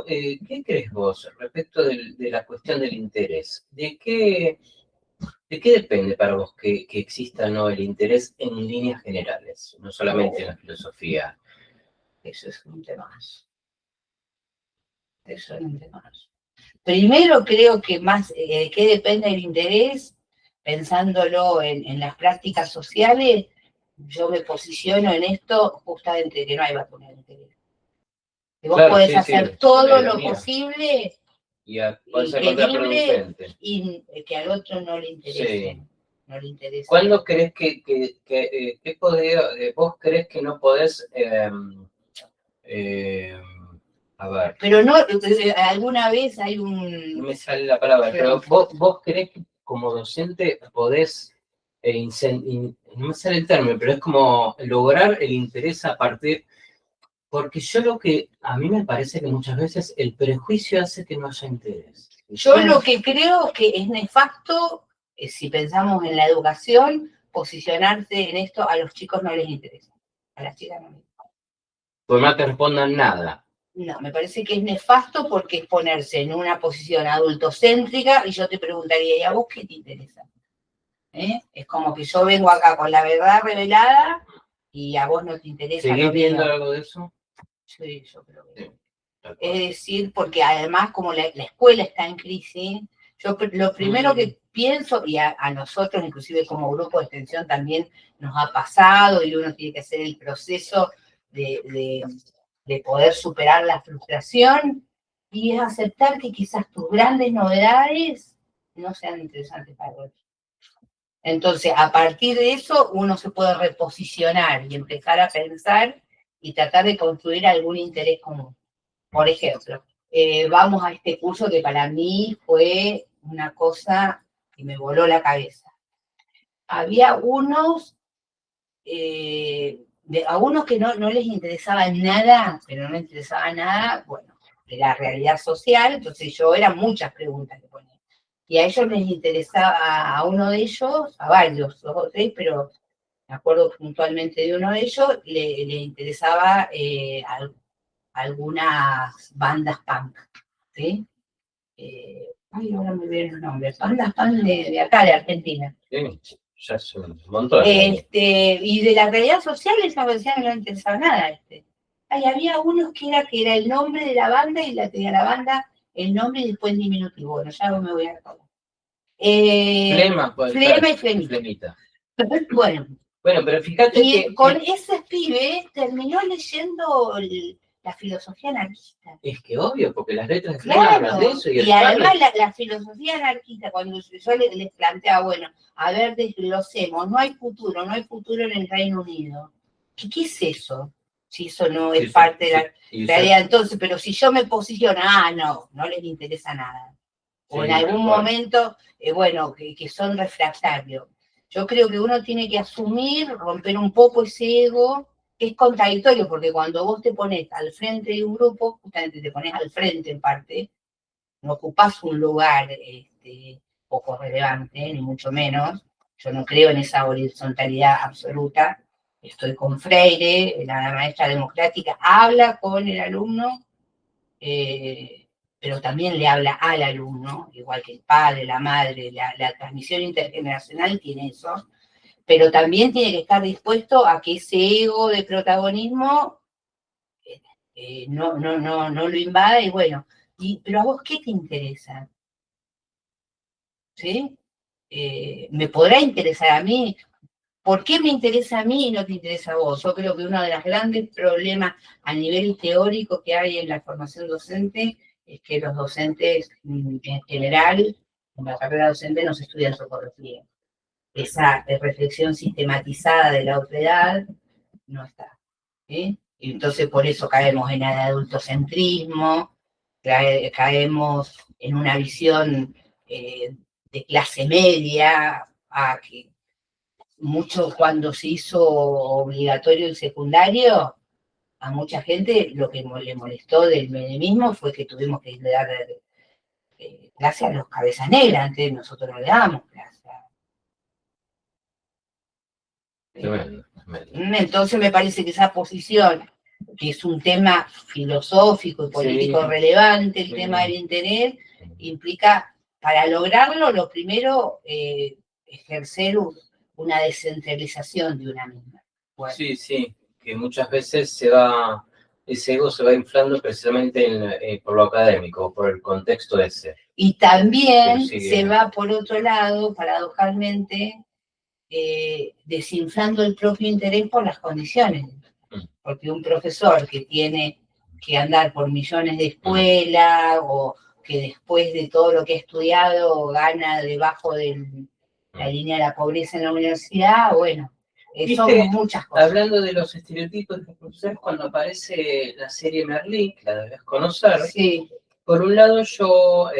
Speaker 1: ¿qué crees vos respecto de la cuestión del interés? ¿De qué depende para vos que exista o no el interés en líneas generales, no solamente en la filosofía?
Speaker 2: Eso es un tema más. Eso es un tema más. Primero creo que más, ¿qué depende del interés? Pensándolo en las prácticas sociales, yo me posiciono en esto justamente que no hay vacuna del interés. Que vos podés hacer todo lo posible
Speaker 1: y
Speaker 2: que al otro no le interese. Sí. No le interesa.
Speaker 1: ¿Cuándo crees vos crees que no podés, a ver.
Speaker 2: Pero no, alguna vez hay un...
Speaker 1: No me sale la palabra, pero vos creés que como docente podés, no me sale el término, pero es como lograr el interés a partir... Porque a mí me parece que muchas veces el prejuicio hace que no haya interés.
Speaker 2: Yo lo que creo que es nefasto, si pensamos en la educación, posicionarse en esto, a los chicos no les interesa. A las chicas no les interesa.
Speaker 1: Pues no te respondan nada.
Speaker 2: No, me parece que es nefasto porque es ponerse en una posición adultocéntrica y yo te preguntaría, ¿y a vos qué te interesa? Es como que yo vengo acá con la verdad revelada y a vos no te interesa.
Speaker 1: ¿Seguís viendo algo de eso?
Speaker 2: Sí, yo creo que sí.
Speaker 1: Sí,
Speaker 2: es decir, porque además como la escuela está en crisis, yo lo primero que pienso, y a nosotros inclusive como grupo de extensión también nos ha pasado, y uno tiene que hacer el proceso de poder superar la frustración, y es aceptar que quizás tus grandes novedades no sean interesantes para otros. Entonces, a partir de eso, uno se puede reposicionar y empezar a pensar y tratar de construir algún interés común. Por ejemplo, vamos a este curso que para mí fue una cosa que me voló la cabeza. Había a unos que no les interesaba nada, pero no les interesaba nada, bueno, de la realidad social, entonces eran muchas preguntas que ponía. Y a ellos les interesaba, a uno de ellos, a varios, 2 o 3, pero me acuerdo puntualmente de uno de ellos, le interesaba algunas bandas punk, ¿sí? Ahora me vienen los nombres, bandas punk de acá, de Argentina.
Speaker 1: Sí, ya es un montón.
Speaker 2: Y de la realidad social esa versión no le interesaba nada. Había unos que era el nombre de la banda y tenía la banda el nombre y después diminutivo. Bueno, ya me voy a recordar.
Speaker 1: Flema,
Speaker 2: Flema y Flemita. Bueno, pero fíjate que con ese pibe terminó leyendo la filosofía anarquista.
Speaker 1: Es que obvio, porque las letras de Flema hablan de eso.
Speaker 2: Y además la filosofía anarquista, cuando yo les planteaba, bueno, a ver, desglosemos, no hay futuro en el Reino Unido. ¿Qué es eso? Si eso no es parte de la realidad. Entonces, pero si yo me posiciono, no les interesa nada. O en algún momento, que son refractarios. Yo creo que uno tiene que asumir, romper un poco ese ego, que es contradictorio, porque cuando vos te pones al frente de un grupo, justamente te pones al frente en parte, no ocupás un lugar poco relevante, ni mucho menos. Yo no creo en esa horizontalidad absoluta. Estoy con Freire, la maestra democrática, habla con el alumno, pero también le habla al alumno, igual que el padre, la madre, la transmisión intergeneracional tiene eso, pero también tiene que estar dispuesto a que ese ego de protagonismo no lo invada y bueno, pero ¿a vos qué te interesa? ¿Sí? ¿Me podrá interesar a mí? ¿Por qué me interesa a mí y no te interesa a vos? Yo creo que uno de los grandes problemas a nivel teórico que hay en la formación docente es que los docentes en general, en la carrera docente, no se estudia antropología. Esa reflexión sistematizada de la otredad no está. ¿Sí? Y entonces por eso caemos en el adultocentrismo, caemos en una visión de clase media, que mucho cuando se hizo obligatorio el secundario, a mucha gente lo que le molestó del menemismo fue que tuvimos que dar clase a los cabezas negras, antes nosotros no le dábamos clase. Entonces me parece que esa posición, que es un tema filosófico y político relevante, el tema del interés, implica, para lograrlo, lo primero, ejercer una descentralización de una misma.
Speaker 1: Bueno. Sí, que muchas veces ese ego se va inflando precisamente por lo académico, por el contexto ese.
Speaker 2: Y también se va por otro lado, paradojalmente, desinflando el propio interés por las condiciones. Porque un profesor que tiene que andar por millones de escuelas o que después de todo lo que ha estudiado gana debajo de la línea de la pobreza en la universidad, bueno, son muchas cosas.
Speaker 1: Hablando de los estereotipos de los profesores, cuando aparece la serie Merlí, que la debes conocer, sí. Por un lado yo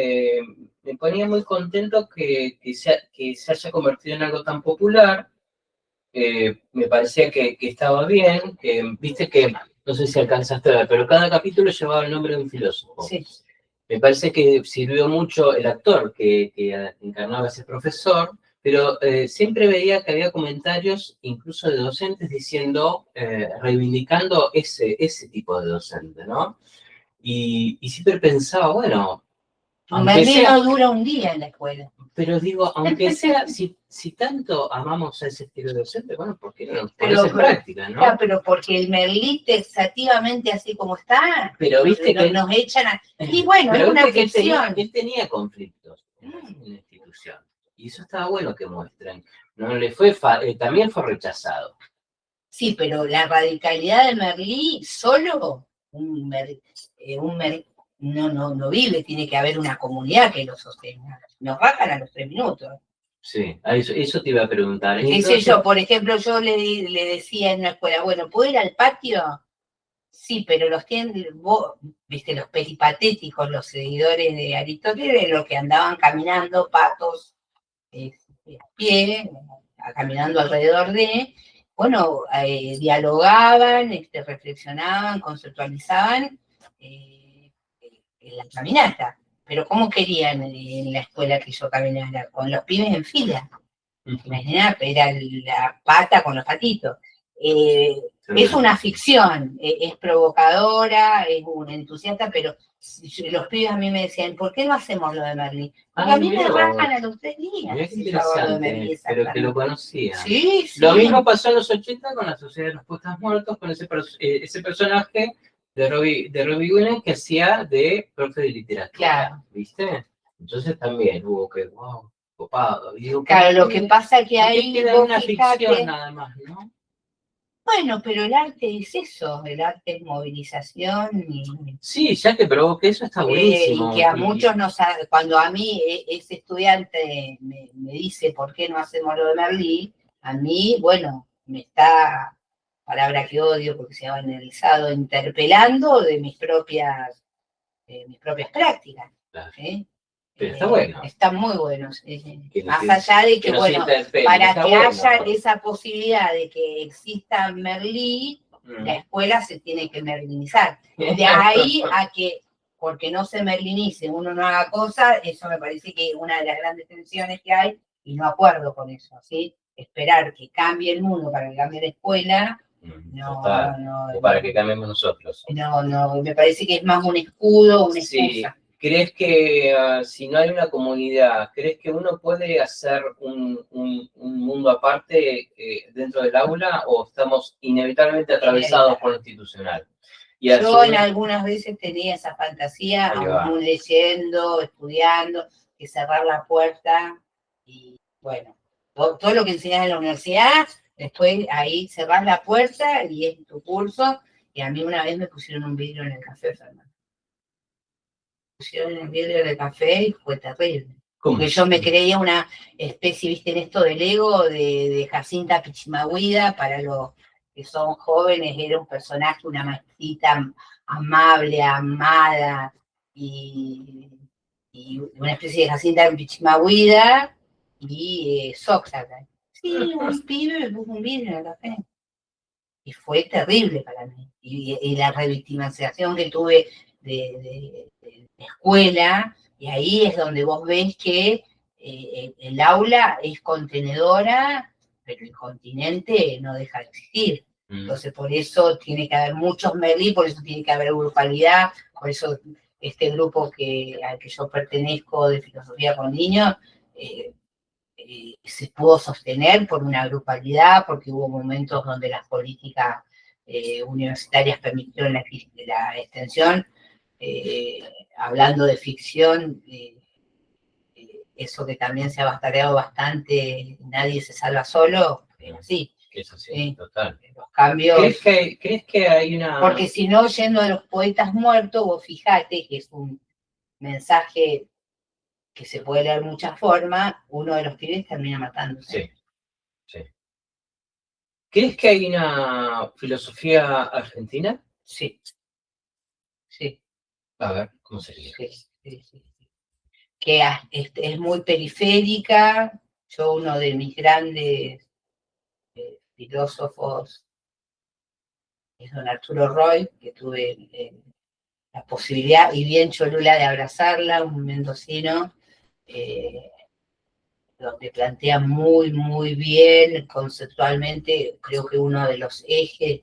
Speaker 1: me ponía muy contento que se haya convertido en algo tan popular. Me parecía que estaba bien, viste que, no sé si alcanzaste a ver, pero cada capítulo llevaba el nombre de un filósofo.
Speaker 2: Sí.
Speaker 1: Me parece que sirvió mucho el actor que encarnaba a ese profesor, pero siempre veía que había comentarios, incluso de docentes, diciendo, reivindicando ese tipo de docente, ¿no? Y siempre pensaba, bueno...
Speaker 2: Merlí no dura un día en la escuela.
Speaker 1: Pero digo, aunque sea, si tanto amamos a ese estilo docente, bueno, ¿por qué no lo
Speaker 2: Pero-
Speaker 1: pones en práctica, no?
Speaker 2: Ya, pero porque el Merlí taxativamente así como está,
Speaker 1: Pero viste que...
Speaker 2: nos echan a... Y bueno,
Speaker 1: pero
Speaker 2: es una
Speaker 1: viste que
Speaker 2: ficción.
Speaker 1: él tenía conflictos en la institución. Y eso estaba bueno que muestren. No le fue también fue rechazado.
Speaker 2: Sí, pero la radicalidad de Merlí solo no vive, tiene que haber una comunidad que lo sostenga. Nos bajan a los 3 minutos.
Speaker 1: Sí, eso te iba a preguntar.
Speaker 2: ¿Qué sé yo? Por ejemplo, yo le decía en una escuela, bueno, ¿puedo ir al patio? Sí, pero los tienen, vos, viste, los peripatéticos, los seguidores de Aristóteles, los que andaban caminando, patos, a pie, caminando alrededor bueno, dialogaban, reflexionaban, conceptualizaban en la caminata. Pero ¿cómo querían en la escuela que yo caminara? Con los pibes en fila. Imagínate, era la pata con los patitos. Es una ficción, es provocadora, es un entusiasta, pero los pibes a mí me decían, ¿por qué no hacemos lo de Merlí? Porque a mí me rajan a los 3 días.
Speaker 1: Mirá qué interesante, pero que lo conocía.
Speaker 2: Sí, sí.
Speaker 1: Lo mismo pasó en los 80 con la Sociedad de los Poetas Muertos, con ese personaje de Robbie Williams que hacía de profe de literatura.
Speaker 2: Claro.
Speaker 1: ¿Viste? Entonces también hubo que, wow, copado. Digo,
Speaker 2: claro, lo que pasa es que ahí
Speaker 1: queda una ficción nada más, ¿no?
Speaker 2: Bueno, pero el arte es eso, el arte es movilización y...
Speaker 1: Sí, ya que provoque eso está buenísimo.
Speaker 2: Y que a muchos nos... Cuando a mí ese estudiante me dice por qué no hacemos lo de Merlí, a mí, bueno, me está, palabra que odio porque se ha banalizado, interpelando de mis propias prácticas.
Speaker 1: Claro.
Speaker 2: ¿Eh?
Speaker 1: Pero está bueno.
Speaker 2: Está muy bueno. Más allá de que, bueno, para que haya esa posibilidad de que exista Merlí, la escuela se tiene que merlinizar. De ahí a que, porque no se merlinice, uno no haga cosas, eso me parece que es una de las grandes tensiones que hay, y no acuerdo con eso, ¿sí? Esperar que cambie el mundo para que cambie la escuela, no,
Speaker 1: o para que cambiemos nosotros.
Speaker 2: No, me parece que es más un escudo, una excusa.
Speaker 1: ¿Crees que si no hay una comunidad, crees que uno puede hacer un mundo aparte dentro del aula o estamos inevitablemente atravesados por lo institucional?
Speaker 2: Yo en algunas veces tenía esa fantasía, aún leyendo, estudiando, que cerrar la puerta y bueno, todo lo que enseñas en la universidad, después ahí cerrar la puerta y es tu curso. Y a mí una vez me pusieron un vidrio en el café, Fernando. Pusieron el vidrio del café y fue terrible. Porque yo me creía una especie, viste, en esto del ego de Jacinta Pichimahuida, para los que son jóvenes, era un personaje, una maestrita amable, amada, y una especie de Jacinta Pichimahuida y Sócrates. Sí, un pibe me puso un vidrio en el café. Y fue terrible para mí. Y la revictimización que tuve de escuela, y ahí es donde vos ves que el aula es contenedora, pero el continente no deja de existir. Entonces, por eso tiene que haber muchos Merlí, por eso tiene que haber grupalidad, por eso este grupo al que yo pertenezco de filosofía con niños, se pudo sostener por una grupalidad, porque hubo momentos donde las políticas universitarias permitieron la extensión. Hablando de ficción, eso que también se ha bastardeado bastante, nadie se salva solo, sí.
Speaker 1: Eso sí, total.
Speaker 2: Los cambios...
Speaker 1: ¿Crees que hay una...?
Speaker 2: Porque si no, yendo a los poetas muertos, vos fijate que es un mensaje que se puede leer de muchas formas, uno de los pibes termina matándose.
Speaker 1: Sí. ¿Crees que hay una filosofía argentina?
Speaker 2: Sí.
Speaker 1: A ver, ¿cómo sería?
Speaker 2: Sí. Que es muy periférica. Yo, uno de mis grandes filósofos es don Arturo Roy, que tuve la posibilidad, y bien cholula, de abrazarla, un mendocino, donde plantea muy, muy bien, conceptualmente, creo que uno de los ejes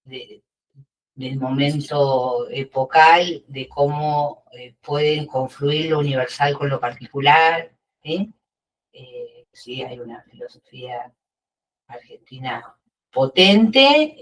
Speaker 2: del momento epocal, de cómo pueden confluir lo universal con lo particular, ¿sí? Sí, hay una filosofía argentina potente,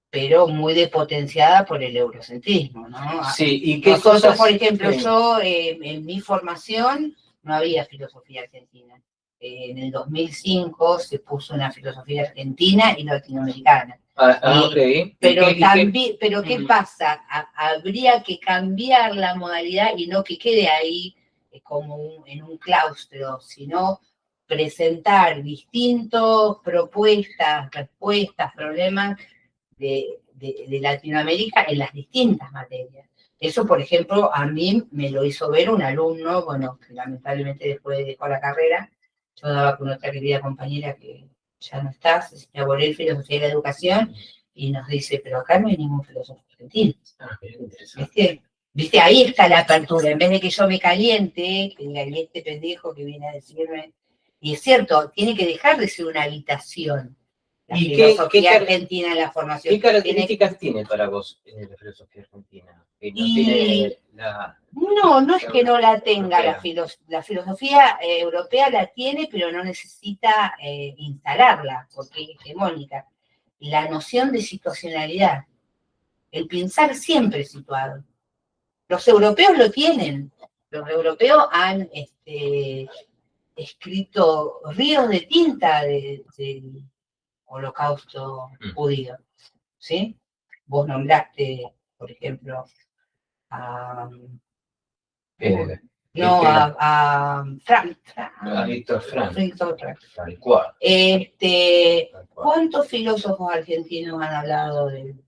Speaker 2: pero muy depotenciada por el eurocentrismo, ¿no?
Speaker 1: Sí, ¿y qué
Speaker 2: Nosotros,
Speaker 1: cosas?
Speaker 2: por ejemplo,
Speaker 1: Sí.
Speaker 2: yo en mi formación no había filosofía argentina. En el 2005 se puso una filosofía argentina y latinoamericana.
Speaker 1: Ok.
Speaker 2: Pero
Speaker 1: ¿Y qué?
Speaker 2: también, pero ¿qué pasa? Habría que cambiar la modalidad y no que quede ahí como en un claustro, sino presentar distintas propuestas, respuestas, problemas de Latinoamérica en las distintas materias. Eso, por ejemplo, a mí me lo hizo ver un alumno, bueno, que lamentablemente después dejó la carrera. Yo daba con otra querida compañera que ya no está, Cecilia Borel, Filosofía de la Educación, y nos dice, pero acá no hay ningún filósofo argentino. ¿Viste? ¿Viste? Ahí está la apertura. En vez de que yo me caliente, que diga, y este pendejo que viene a decirme. Y es cierto, tiene que dejar de ser una habitación. La
Speaker 1: ¿Y
Speaker 2: filosofía argentina en la formación.
Speaker 1: ¿Qué características tiene para vos la filosofía argentina? Que no tiene
Speaker 2: no es que no la tenga la filosofía europea la tiene, pero no necesita instalarla, porque es hegemónica. La noción de situacionalidad, el pensar siempre situado. Los europeos lo tienen. Los europeos han escrito ríos de tinta del holocausto judío, ¿sí? Vos nombraste, por ejemplo, a
Speaker 1: Víctor Frank.
Speaker 2: Tal cual. ¿Cuántos filósofos argentinos han hablado del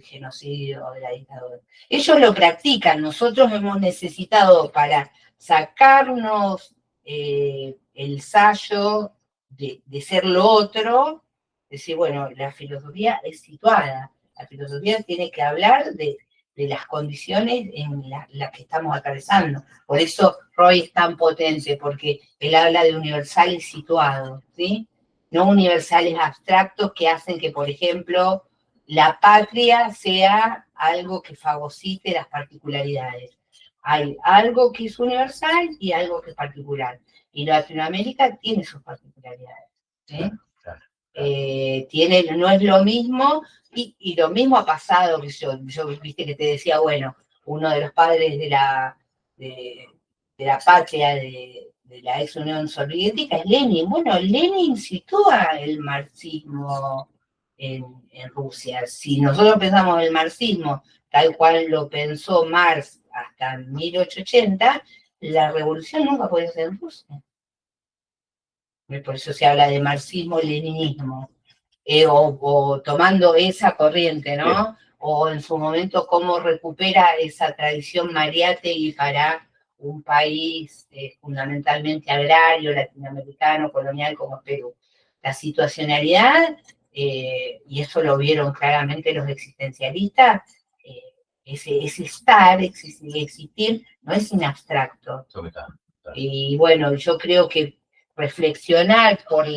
Speaker 2: genocidio, de la dictadura? Ellos lo practican. Nosotros hemos necesitado para sacarnos el sallo de ser lo otro, decir, bueno, la filosofía es situada. La filosofía tiene que hablar de las condiciones en las que estamos atravesando. Por eso Roy es tan potente, porque él habla de universales situados, ¿sí? No universales abstractos que hacen que, por ejemplo, la patria sea algo que fagocite las particularidades. Hay algo que es universal y algo que es particular. Y Latinoamérica tiene sus particularidades, ¿sí? Claro. No es lo mismo, y lo mismo ha pasado, que yo viste que te decía, bueno, uno de los padres de la patria de la ex Unión Soviética es Lenin. Bueno, Lenin sitúa el marxismo en Rusia. Si nosotros pensamos el marxismo tal cual lo pensó Marx hasta 1880, la revolución nunca podía ser en Rusia. Por eso se habla de marxismo-leninismo. O tomando esa corriente, ¿no? O en su momento cómo recupera esa tradición Mariátegui para un país fundamentalmente agrario, latinoamericano, colonial como es Perú. La situacionalidad, y eso lo vieron claramente los existencialistas, ese estar, existir, no es in abstracto. Y bueno, yo creo que reflexionar por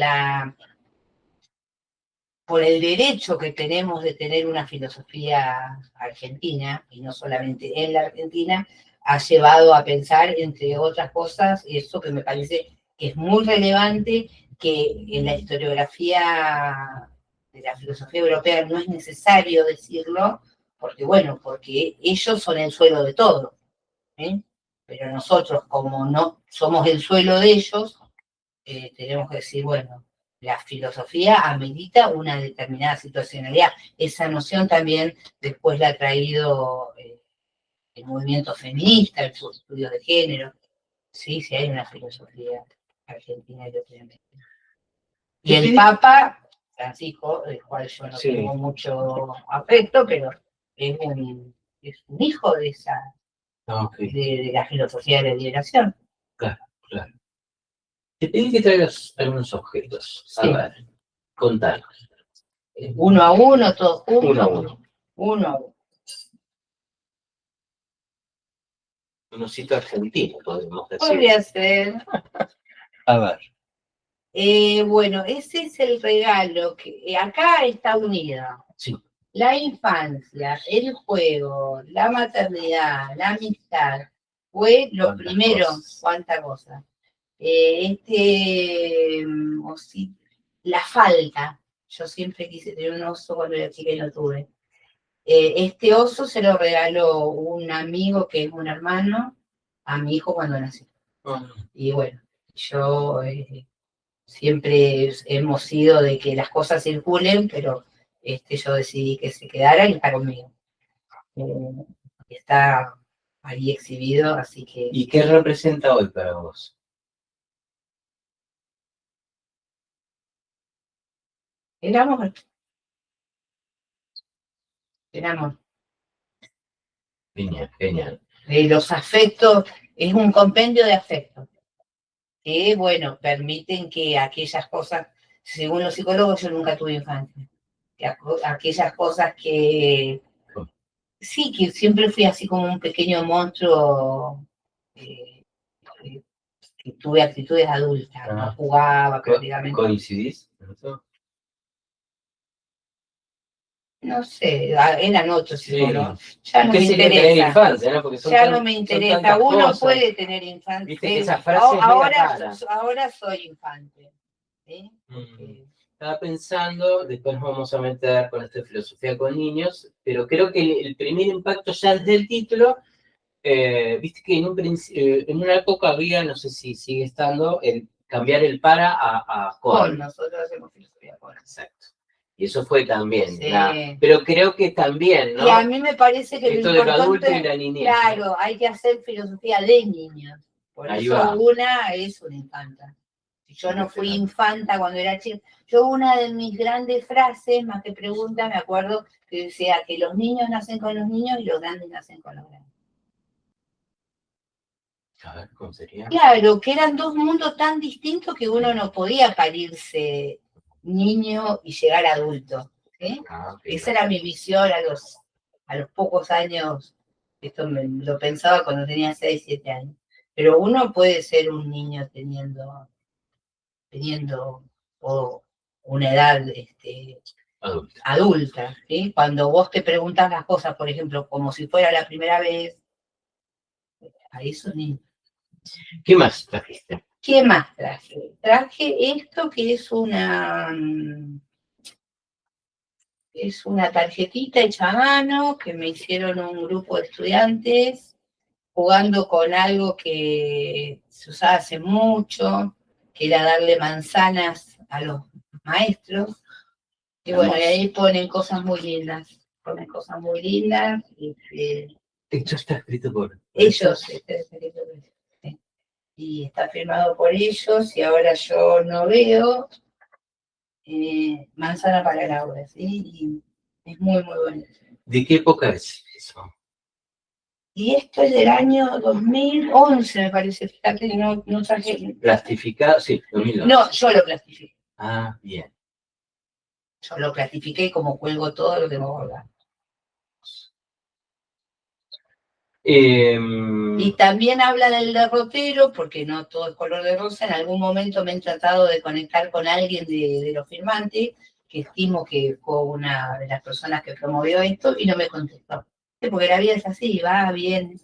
Speaker 2: el derecho que tenemos de tener una filosofía argentina, y no solamente en la Argentina, ha llevado a pensar, entre otras cosas, eso que me parece que es muy relevante, que en la historiografía de la filosofía europea no es necesario decirlo, porque ellos son el suelo de todo, ¿eh? Pero nosotros, como no somos el suelo de ellos, tenemos que decir, bueno, la filosofía amerita una determinada situacionalidad. Esa noción también después la ha traído el movimiento feminista, el estudio de género. Sí, hay una filosofía argentina y latinoamericana. Y el Papa Francisco, del cual yo no tengo mucho afecto, pero es un hijo de esa de la filosofía de la liberación.
Speaker 1: Claro. Te pedí que traigas algunos objetos. A ver, contanos.
Speaker 2: Uno a uno, todos juntos.
Speaker 1: Uno a uno. Un osito argentino, podemos decir.
Speaker 2: Podría ser.
Speaker 1: A ver.
Speaker 2: Bueno, ese es el regalo que acá está unida.
Speaker 1: Sí.
Speaker 2: La infancia, el juego, la maternidad, la amistad, fue lo
Speaker 1: Cuántas
Speaker 2: primero,
Speaker 1: cosas.
Speaker 2: cuánta cosa. La falta. Yo siempre quise tener un oso cuando era chica y no tuve. Este oso se lo regaló un amigo que es un hermano a mi hijo cuando nació. Y bueno, yo siempre hemos sido de que las cosas circulen, pero yo decidí que se quedara y está conmigo. Está ahí exhibido, así que...
Speaker 1: ¿Y qué representa hoy para vos?
Speaker 2: El amor. El amor.
Speaker 1: Genial, genial.
Speaker 2: Los afectos, es un compendio de afectos, que, bueno, permiten que aquellas cosas, según los psicólogos, yo nunca tuve infancia, que aquellas cosas que, sí, que siempre fui así como un pequeño monstruo, eh, que tuve actitudes adultas, no jugaba prácticamente.
Speaker 1: ¿Coincidís en eso?
Speaker 2: No sé, eran otros psicólogos. Ya no
Speaker 1: ¿Qué
Speaker 2: me
Speaker 1: sería tener
Speaker 2: interesa.
Speaker 1: infancia, no? Porque son
Speaker 2: Ya no me interesa. Uno
Speaker 1: cosas.
Speaker 2: puede tener infancia.
Speaker 1: Viste que esa frase es media rara.
Speaker 2: Ahora soy infante. ¿Sí?
Speaker 1: Estaba pensando, después nos vamos a meter con esta filosofía con niños, pero creo que el primer impacto ya desde el título, viste que en una época había, no sé si sigue estando, el cambiar el para a con.
Speaker 2: Nosotros hacemos filosofía con.
Speaker 1: Exacto. Y eso fue también,
Speaker 2: Sí.
Speaker 1: pero creo que también, ¿no?
Speaker 2: Y a mí me parece que
Speaker 1: esto
Speaker 2: lo
Speaker 1: de lo
Speaker 2: importante,
Speaker 1: adulto y la niñez.
Speaker 2: claro,
Speaker 1: ¿no?
Speaker 2: hay que hacer filosofía de niños. Por
Speaker 1: Ahí
Speaker 2: eso
Speaker 1: va.
Speaker 2: una es una infanta. Yo no fui infanta cuando era chica. Yo una de mis grandes frases, más que pregunta, me acuerdo que decía que los niños nacen con los niños y los grandes nacen con los grandes.
Speaker 1: A ver, ¿cómo sería?
Speaker 2: Claro, que eran dos mundos tan distintos que uno no podía parirse niño y llegar adulto. ¿Sí? Okay. Esa era mi visión a los pocos años. Esto lo pensaba cuando tenía 6, 7 años. Pero uno puede ser un niño teniendo una edad adulta, ¿sí? Cuando vos te preguntas las cosas, por ejemplo, como si fuera la primera vez, ahí son niños.
Speaker 1: ¿Qué más trajiste?
Speaker 2: ¿Qué más traje? Traje esto que es una tarjetita hecha a mano que me hicieron un grupo de estudiantes jugando con algo que se usaba hace mucho, que era darle manzanas a los maestros. Y bueno, y ahí ponen cosas muy lindas.
Speaker 1: Esto está escrito por
Speaker 2: ellos. Está escrito por ellos. ¿Sí? Y está firmado por ellos, y ahora yo no veo manzana para Laura, ¿sí? Y es muy, muy bonito.
Speaker 1: ¿De qué época es eso?
Speaker 2: Y esto es del año 2011, me parece. Fíjate, no traje.
Speaker 1: ¿Plastificado? Sí, 2011.
Speaker 2: No, yo lo plastifiqué.
Speaker 1: Ah, bien.
Speaker 2: Yo lo plastifiqué y como cuelgo todo lo tengo guardado. Y también habla del derrotero, porque no todo es color de rosa. En algún momento me he tratado de conectar con alguien de los firmantes, que estimo que fue una de las personas que promovió esto, y no me contestó. Porque la vida es así, va bien.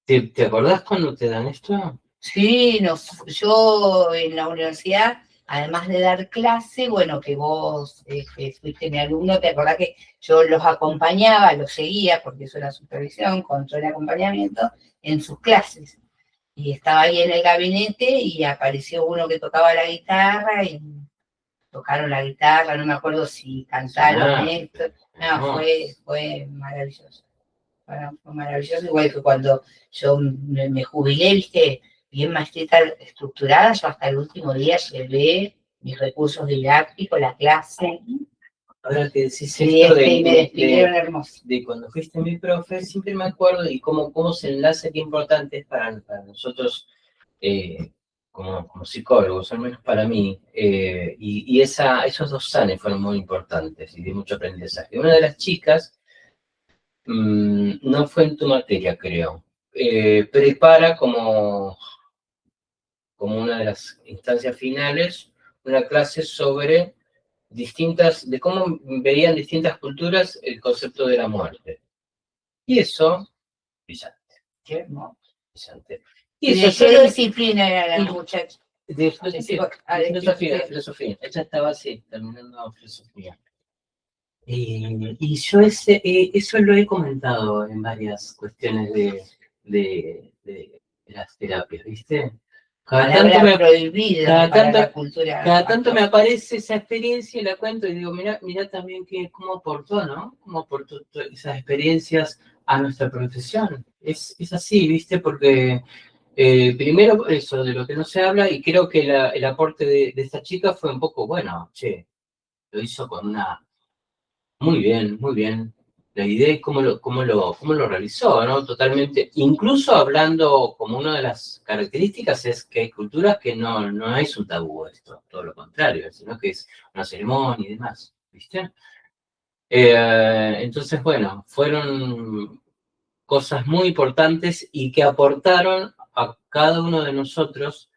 Speaker 1: ¿Te acordás cuando te dan esto?
Speaker 2: Sí, yo en la universidad, además de dar clase, bueno, que vos que fuiste mi alumno, te acordás que yo los acompañaba, los seguía, porque eso era supervisión, control y acompañamiento, en sus clases. Y estaba ahí en el gabinete y apareció uno que tocaba la guitarra y tocaron la guitarra, no me acuerdo si cantaron esto. No, fue maravilloso. Bueno, fue maravilloso, igual que cuando yo me jubilé, viste, bien maestrita estructurada, yo hasta el último día llevé mis recursos didácticos, la clase.
Speaker 1: Ahora que decís
Speaker 2: Sí,
Speaker 1: esto
Speaker 2: me despidieron hermoso.
Speaker 1: de cuando fuiste mi profe, siempre me acuerdo y cómo se enlaza, qué importante es para nosotros como psicólogos, al menos para mí, y esos 2 años fueron muy importantes y de mucho aprendizaje. Una de las chicas, no fue en tu materia, creo, prepara como una de las instancias finales, una clase sobre de cómo veían distintas culturas el concepto de la muerte. Y eso brillante,
Speaker 2: Qué hermoso.
Speaker 1: brillante.
Speaker 2: ¿Y
Speaker 1: Y
Speaker 2: de
Speaker 1: eso
Speaker 2: qué
Speaker 1: solo
Speaker 2: disciplina era la
Speaker 1: y-
Speaker 2: muchacha?
Speaker 1: de filosofía,
Speaker 2: Ah,
Speaker 1: de
Speaker 2: de
Speaker 1: filosofía,
Speaker 2: filosofía.
Speaker 1: filosofía. Ella estaba así, terminando filosofía. Y yo eso lo he comentado en varias cuestiones de las terapias, ¿viste? Cada tanto
Speaker 2: Palabra
Speaker 1: me,
Speaker 2: prohibida
Speaker 1: cada
Speaker 2: para
Speaker 1: tanto,
Speaker 2: la cultura
Speaker 1: cada tanto me
Speaker 2: actual.
Speaker 1: aparece esa experiencia y la cuento y digo, mira también cómo aportó, ¿no? Cómo aportó esas experiencias a nuestra profesión. Es así, ¿viste? Porque primero eso de lo que no se habla y creo que el aporte de esta chica fue un poco, bueno, che, lo hizo con una muy bien, muy bien. La idea es cómo lo realizó, ¿no? Totalmente. Incluso hablando, como una de las características es que hay culturas que no es un tabú esto, todo lo contrario, sino que es una ceremonia y demás, ¿viste? Entonces, bueno, fueron cosas muy importantes y que aportaron a cada uno de nosotros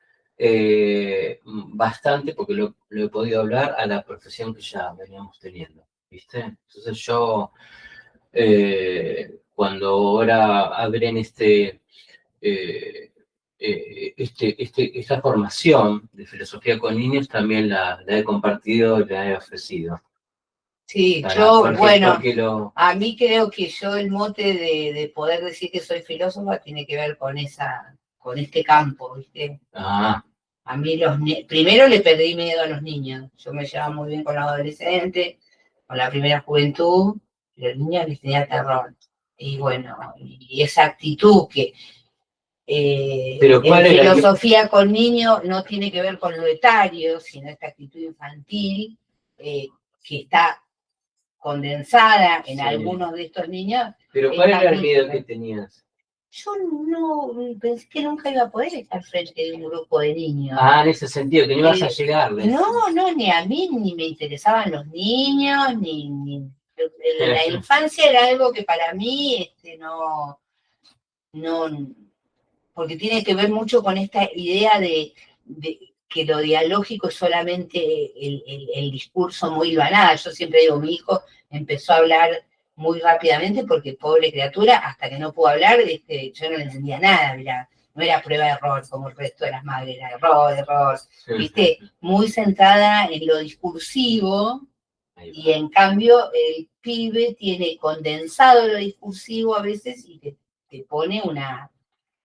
Speaker 1: bastante, porque lo he podido hablar, a la profesión que ya veníamos teniendo, ¿viste? Entonces yo, cuando ahora abren esta formación de filosofía con niños, también la he compartido y la he ofrecido.
Speaker 2: Sí,
Speaker 1: Para,
Speaker 2: yo,
Speaker 1: porque,
Speaker 2: bueno,
Speaker 1: porque lo...
Speaker 2: a mí creo que yo el mote de poder decir que soy filósofa tiene que ver con este campo, ¿viste?
Speaker 1: Ah,
Speaker 2: A mí primero le perdí miedo a los niños. Yo me llevaba muy bien con los adolescentes, con la primera juventud, y a los niños les tenía terror. Y bueno, y esa actitud que
Speaker 1: pero
Speaker 2: en
Speaker 1: ¿cuál era el que...
Speaker 2: filosofía con niños no tiene que ver con lo etario, sino esta actitud infantil que está condensada en
Speaker 1: Sí.
Speaker 2: algunos de estos niños.
Speaker 1: Pero
Speaker 2: Es
Speaker 1: ¿cuál era el miedo
Speaker 2: magnífica.
Speaker 1: que tenías?
Speaker 2: Yo no pensé que nunca iba a poder estar frente de un grupo de niños.
Speaker 1: Ah, en ese sentido, que no ibas a llegarles.
Speaker 2: No, ni a mí ni me interesaban los niños, la infancia era algo que para mí no, porque tiene que ver mucho con esta idea de que lo dialógico es solamente el discurso muy banal. Yo siempre digo, mi hijo empezó a hablar muy rápidamente porque pobre criatura, hasta que no pudo hablar, yo no le entendía nada, mirá, no era prueba-error como el resto de las madres, era error, ¿viste? Muy centrada en lo discursivo, y en cambio el pibe tiene condensado lo discursivo a veces y te pone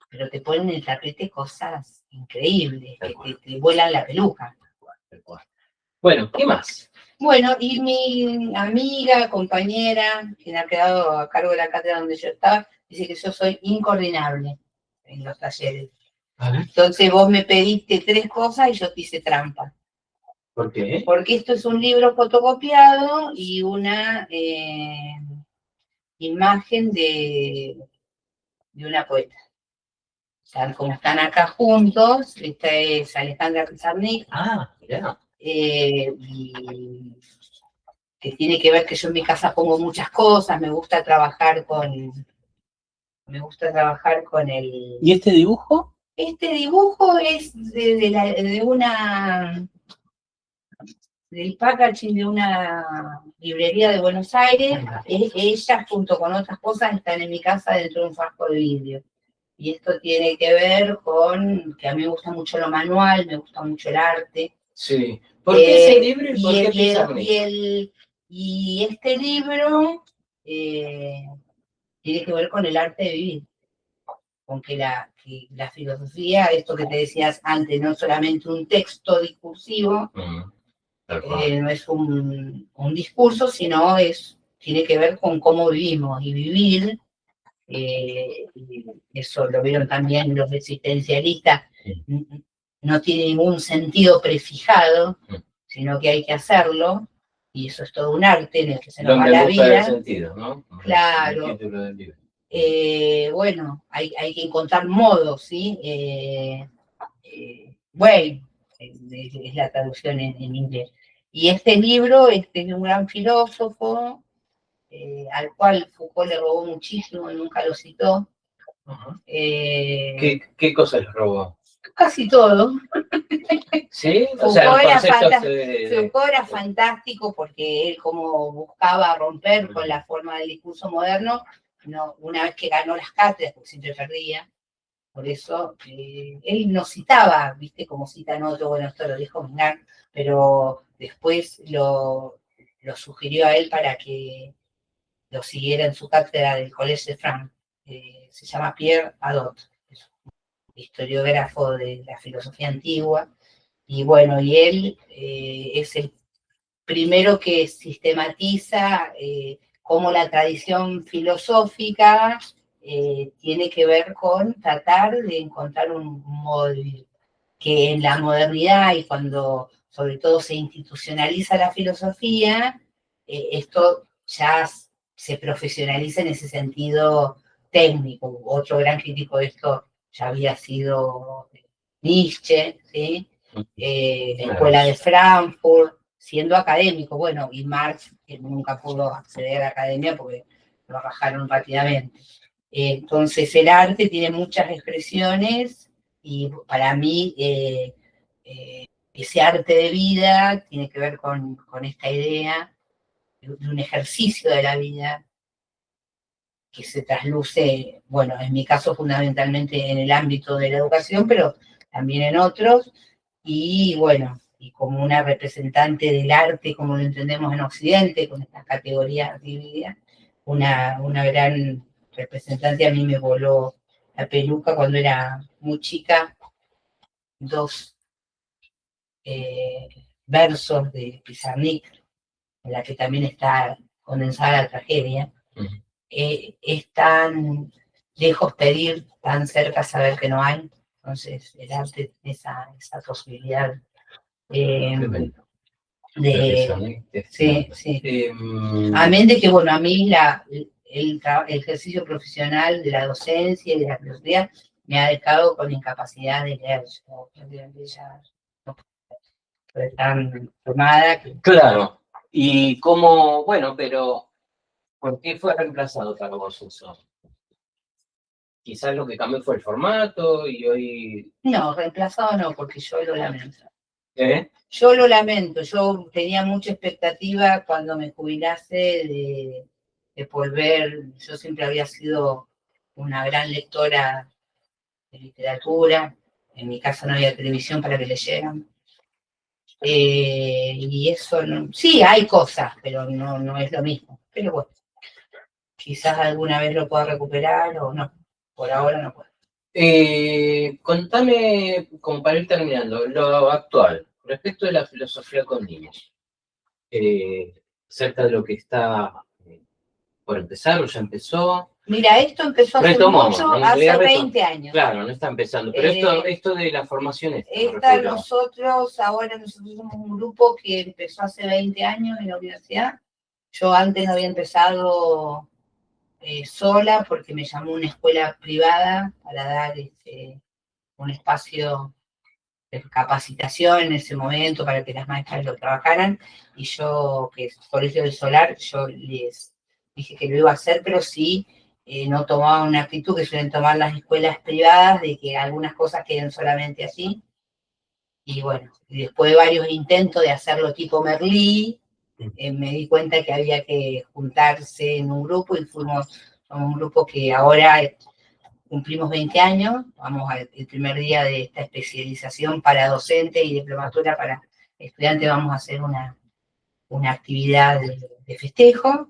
Speaker 2: pero te ponen en el tapete cosas increíbles, que te vuelan la peluca.
Speaker 1: Bueno, ¿qué más?
Speaker 2: Bueno, y mi amiga, compañera, quien ha quedado a cargo de la cátedra donde yo estaba, dice que yo soy incoordinable en los talleres. Entonces vos me pediste 3 cosas y yo te hice trampa.
Speaker 1: ¿Por qué?
Speaker 2: Porque esto es un libro fotocopiado y una imagen de una poeta. Como están acá juntos, esta es Alejandra Pizarnik,
Speaker 1: Ah, mirá.
Speaker 2: y que tiene que ver que yo en mi casa pongo muchas cosas, me gusta trabajar con el...
Speaker 1: ¿Y este dibujo?
Speaker 2: Este dibujo es del packaging de una librería de Buenos Aires. Ellas, junto con otras cosas, están en mi casa dentro de un frasco de vidrio. Y esto tiene que ver con que a mí me gusta mucho lo manual, me gusta mucho el arte.
Speaker 1: Sí. ¿Por qué ese libro y por qué Pizarnik?
Speaker 2: Y este libro tiene que ver con el arte de vivir, con que la filosofía, esto que te decías antes, no es solamente un texto discursivo, no es un discurso, sino tiene que ver con cómo vivimos, y vivir, eso lo vieron también los existencialistas, no tiene ningún sentido prefijado, sino que hay que hacerlo, y eso es todo un arte en el que se nos va la vida.
Speaker 1: Sentido, ¿no?
Speaker 2: Claro.
Speaker 1: El título del libro.
Speaker 2: Bueno, hay que encontrar modos, ¿sí? Way es la traducción en inglés. Y este libro es de un gran filósofo, al cual Foucault le robó muchísimo y nunca lo citó.
Speaker 1: ¿Qué cosas le robó?
Speaker 2: Casi todo.
Speaker 1: ¿Sí? O
Speaker 2: Foucault,
Speaker 1: sea,
Speaker 2: Foucault era fantástico porque él, como buscaba romper con la forma del discurso moderno, una vez que ganó las cátedras, porque siempre perdía, por eso él nos citaba, viste, como citan otro, bueno, esto lo dijo Minar, pero después lo sugirió a él para que lo siguiera en su cátedra del Collège de France. Se llama Pierre Hadot, es un historiógrafo de la filosofía antigua, y bueno, y él es el primero que sistematiza cómo la tradición filosófica tiene que ver con tratar de encontrar un modo de vivir, que en la modernidad y cuando sobre todo se institucionaliza la filosofía, esto ya se profesionaliza en ese sentido técnico. Otro gran crítico de esto ya había sido Nietzsche, ¿sí? La Escuela de Frankfurt, siendo académico, bueno, y Marx, que nunca pudo acceder a la academia porque lo bajaron rápidamente. Entonces el arte tiene muchas expresiones y para mí ese arte de vida tiene que ver con esta idea de un ejercicio de la vida que se trasluce, bueno, en mi caso fundamentalmente en el ámbito de la educación, pero también en otros, y bueno, y como una representante del arte como lo entendemos en Occidente, con estas categorías divididas, una gran representante. A mí me voló la peluca cuando era muy chica, dos versos de Pizarnik, en la que también está condensada la tragedia. Es tan lejos pedir, tan cerca saber que no hay. Entonces el arte tiene esa posibilidad de... Sí, sí. Amén de que, bueno, a mí el ejercicio profesional de la docencia y de la filosofía me ha dejado con incapacidad de leer. Yo ya no estoy tan formada.
Speaker 1: Claro. Y cómo, bueno, pero ¿por qué fue reemplazado para vos eso? Quizás lo que cambió fue el formato y hoy...
Speaker 2: No, reemplazado no, porque yo lo lamento.
Speaker 1: ¿Eh?
Speaker 2: Yo lo lamento, yo tenía mucha expectativa cuando me jubilase de volver. Yo siempre había sido una gran lectora de literatura, en mi casa no había televisión para que leyeran. Y eso, no, sí, hay cosas, pero no es lo mismo. Pero bueno, quizás alguna vez lo pueda recuperar o no, por ahora no puedo.
Speaker 1: Contame, como para ir terminando, lo actual, respecto de la filosofía con niños, cerca de lo que está por empezar o ya empezó.
Speaker 2: Mira, esto empezó hace mucho, hace 20 años.
Speaker 1: Claro, no está empezando, pero esto de la formación
Speaker 2: nosotros somos un grupo que empezó hace 20 años en la universidad. Yo antes había empezado sola porque me llamó una escuela privada para dar un espacio de capacitación en ese momento para que las maestras lo trabajaran, y yo, que es Colegio del Solar, yo les dije que lo iba a hacer, pero sí no tomaba una actitud que suelen tomar las escuelas privadas, de que algunas cosas queden solamente así. Y bueno, después de varios intentos de hacerlo tipo Merlí, me di cuenta que había que juntarse en un grupo, y somos un grupo que ahora cumplimos 20 años, vamos al primer día de esta especialización para docentes y diplomatura para estudiantes, vamos a hacer una actividad de festejo.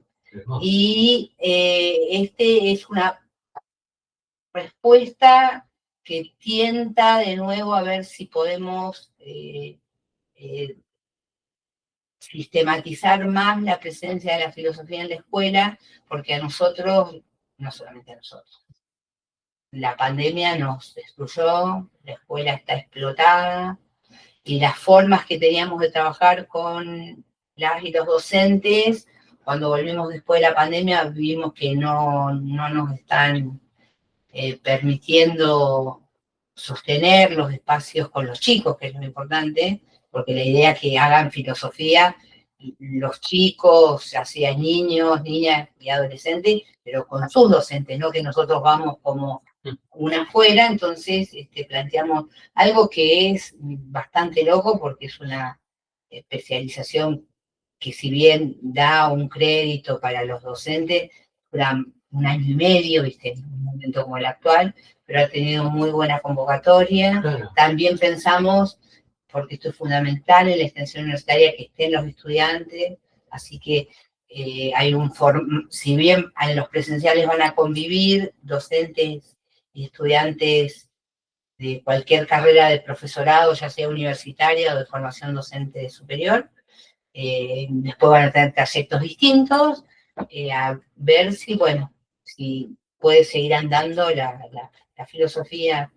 Speaker 2: Y este es una respuesta que tienta de nuevo a ver si podemos sistematizar más la presencia de la filosofía en la escuela, porque a nosotros, no solamente a nosotros, la pandemia nos destruyó, la escuela está explotada, y las formas que teníamos de trabajar con las y los docentes, cuando volvimos después de la pandemia, vimos que no nos están permitiendo sostener los espacios con los chicos, que es lo importante, porque la idea es que hagan filosofía los chicos, ya sea niños, niñas y adolescentes, pero con sus docentes, no que nosotros vamos como una afuera. Entonces planteamos algo que es bastante loco, porque es una especialización que, si bien da un crédito para los docentes, un año y medio, ¿viste? En un momento como el actual, pero ha tenido muy buena convocatoria.
Speaker 1: Claro.
Speaker 2: También pensamos, porque esto es fundamental en la extensión universitaria, que estén los estudiantes, así que si bien en los presenciales van a convivir docentes y estudiantes de cualquier carrera de profesorado, ya sea universitaria o de formación docente superior, después van a tener trayectos distintos, a ver si, bueno, si puede seguir andando la filosofía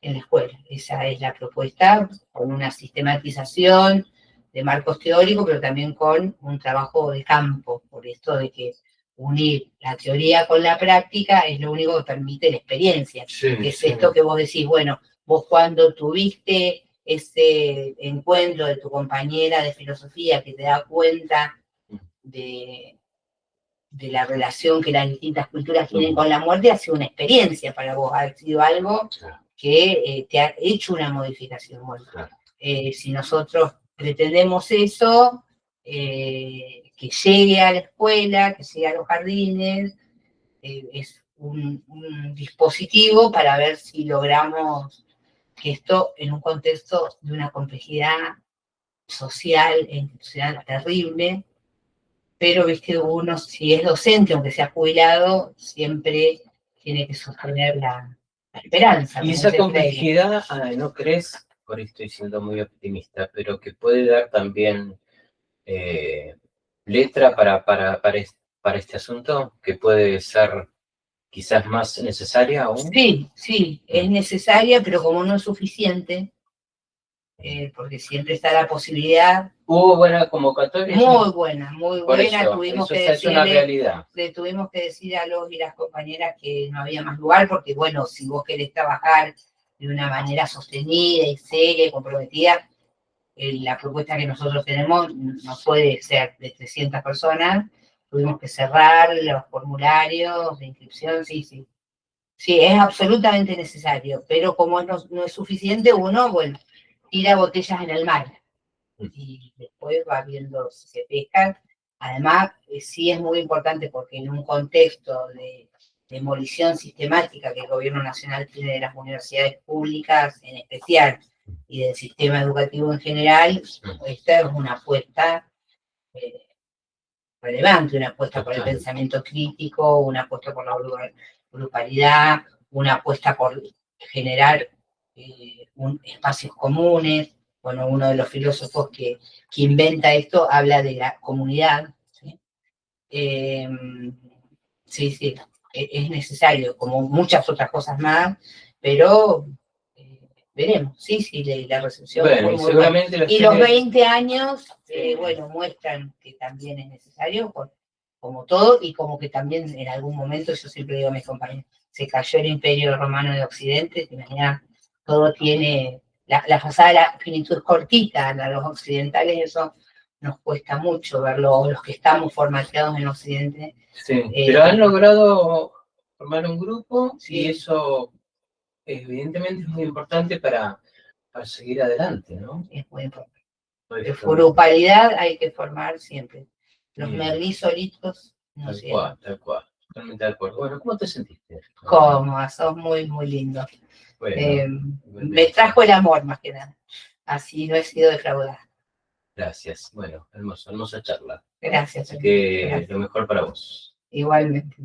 Speaker 2: en la escuela. Esa es la propuesta, con una sistematización de marcos teóricos, pero también con un trabajo de campo, por esto de que unir la teoría con la práctica es lo único que permite la experiencia.
Speaker 1: Sí,
Speaker 2: Es
Speaker 1: sí.
Speaker 2: esto que vos decís, bueno, vos cuando tuviste ese encuentro de tu compañera de filosofía que te da cuenta de la relación que las distintas culturas tienen con la muerte, ha sido una experiencia para vos, ha sido algo que te ha hecho una modificación. Bueno, si nosotros pretendemos eso, que llegue a la escuela, que llegue a los jardines, es un dispositivo para ver si logramos que esto, en un contexto de una complejidad social e institucional terrible, pero viste, uno, si es docente, aunque sea jubilado, siempre tiene que sostener la esperanza.
Speaker 1: Y esa complejidad, ¿no crees? Por ahí estoy siendo muy optimista, pero que puede dar también letra para este asunto, que puede ser quizás más necesaria aún.
Speaker 2: Sí, es necesaria, pero como no es suficiente, porque siempre está la posibilidad.
Speaker 1: Hubo buena convocatoria.
Speaker 2: Muy buena,
Speaker 1: Eso,
Speaker 2: tuvimos
Speaker 1: eso
Speaker 2: que
Speaker 1: es una realidad.
Speaker 2: le tuvimos que decir a los y las compañeras que no había más lugar, porque bueno, si vos querés trabajar de una manera sostenida y seria y comprometida, la propuesta que nosotros tenemos no puede ser de 300 personas, tuvimos que cerrar los formularios de inscripción, sí. Sí, es absolutamente necesario, pero como no es suficiente, uno, bueno, tira botellas en el mar y después va viendo si se pescan. Además, sí es muy importante porque en un contexto de demolición sistemática que el gobierno nacional tiene de las universidades públicas en especial y del sistema educativo en general, esta es una apuesta relevante, una apuesta por el pensamiento crítico, una apuesta por la grupalidad, una apuesta por generar espacios comunes. Bueno, uno de los filósofos que inventa esto habla de la comunidad. ¿Sí? Sí, es necesario, como muchas otras cosas más, pero veremos. Sí, la recepción
Speaker 1: bueno,
Speaker 2: fue muy
Speaker 1: seguramente
Speaker 2: buena. Y los 20 años, bueno, muestran que también es necesario, como todo, y como que también en algún momento, yo siempre digo a mis compañeros, se cayó el Imperio Romano de Occidente, te imaginas, todo tiene, la fachada de la finitud es cortita, a los occidentales eso nos cuesta mucho verlo, los que estamos formateados en Occidente.
Speaker 1: Sí, pero han logrado formar un grupo y eso evidentemente es muy importante para seguir adelante, ¿no?
Speaker 2: Es muy importante. De grupalidad hay que formar siempre. Los Merlí solitos no
Speaker 1: tal
Speaker 2: sirven.
Speaker 1: Tal cual, totalmente de acuerdo. Bueno, ¿cómo te sentiste?
Speaker 2: Cómoda, sos muy, muy lindo.
Speaker 1: Bueno,
Speaker 2: me trajo el amor más que nada. Así no he sido defraudada.
Speaker 1: Gracias. Bueno, hermosa charla.
Speaker 2: Gracias.
Speaker 1: Así que lo mejor para vos.
Speaker 2: Igualmente.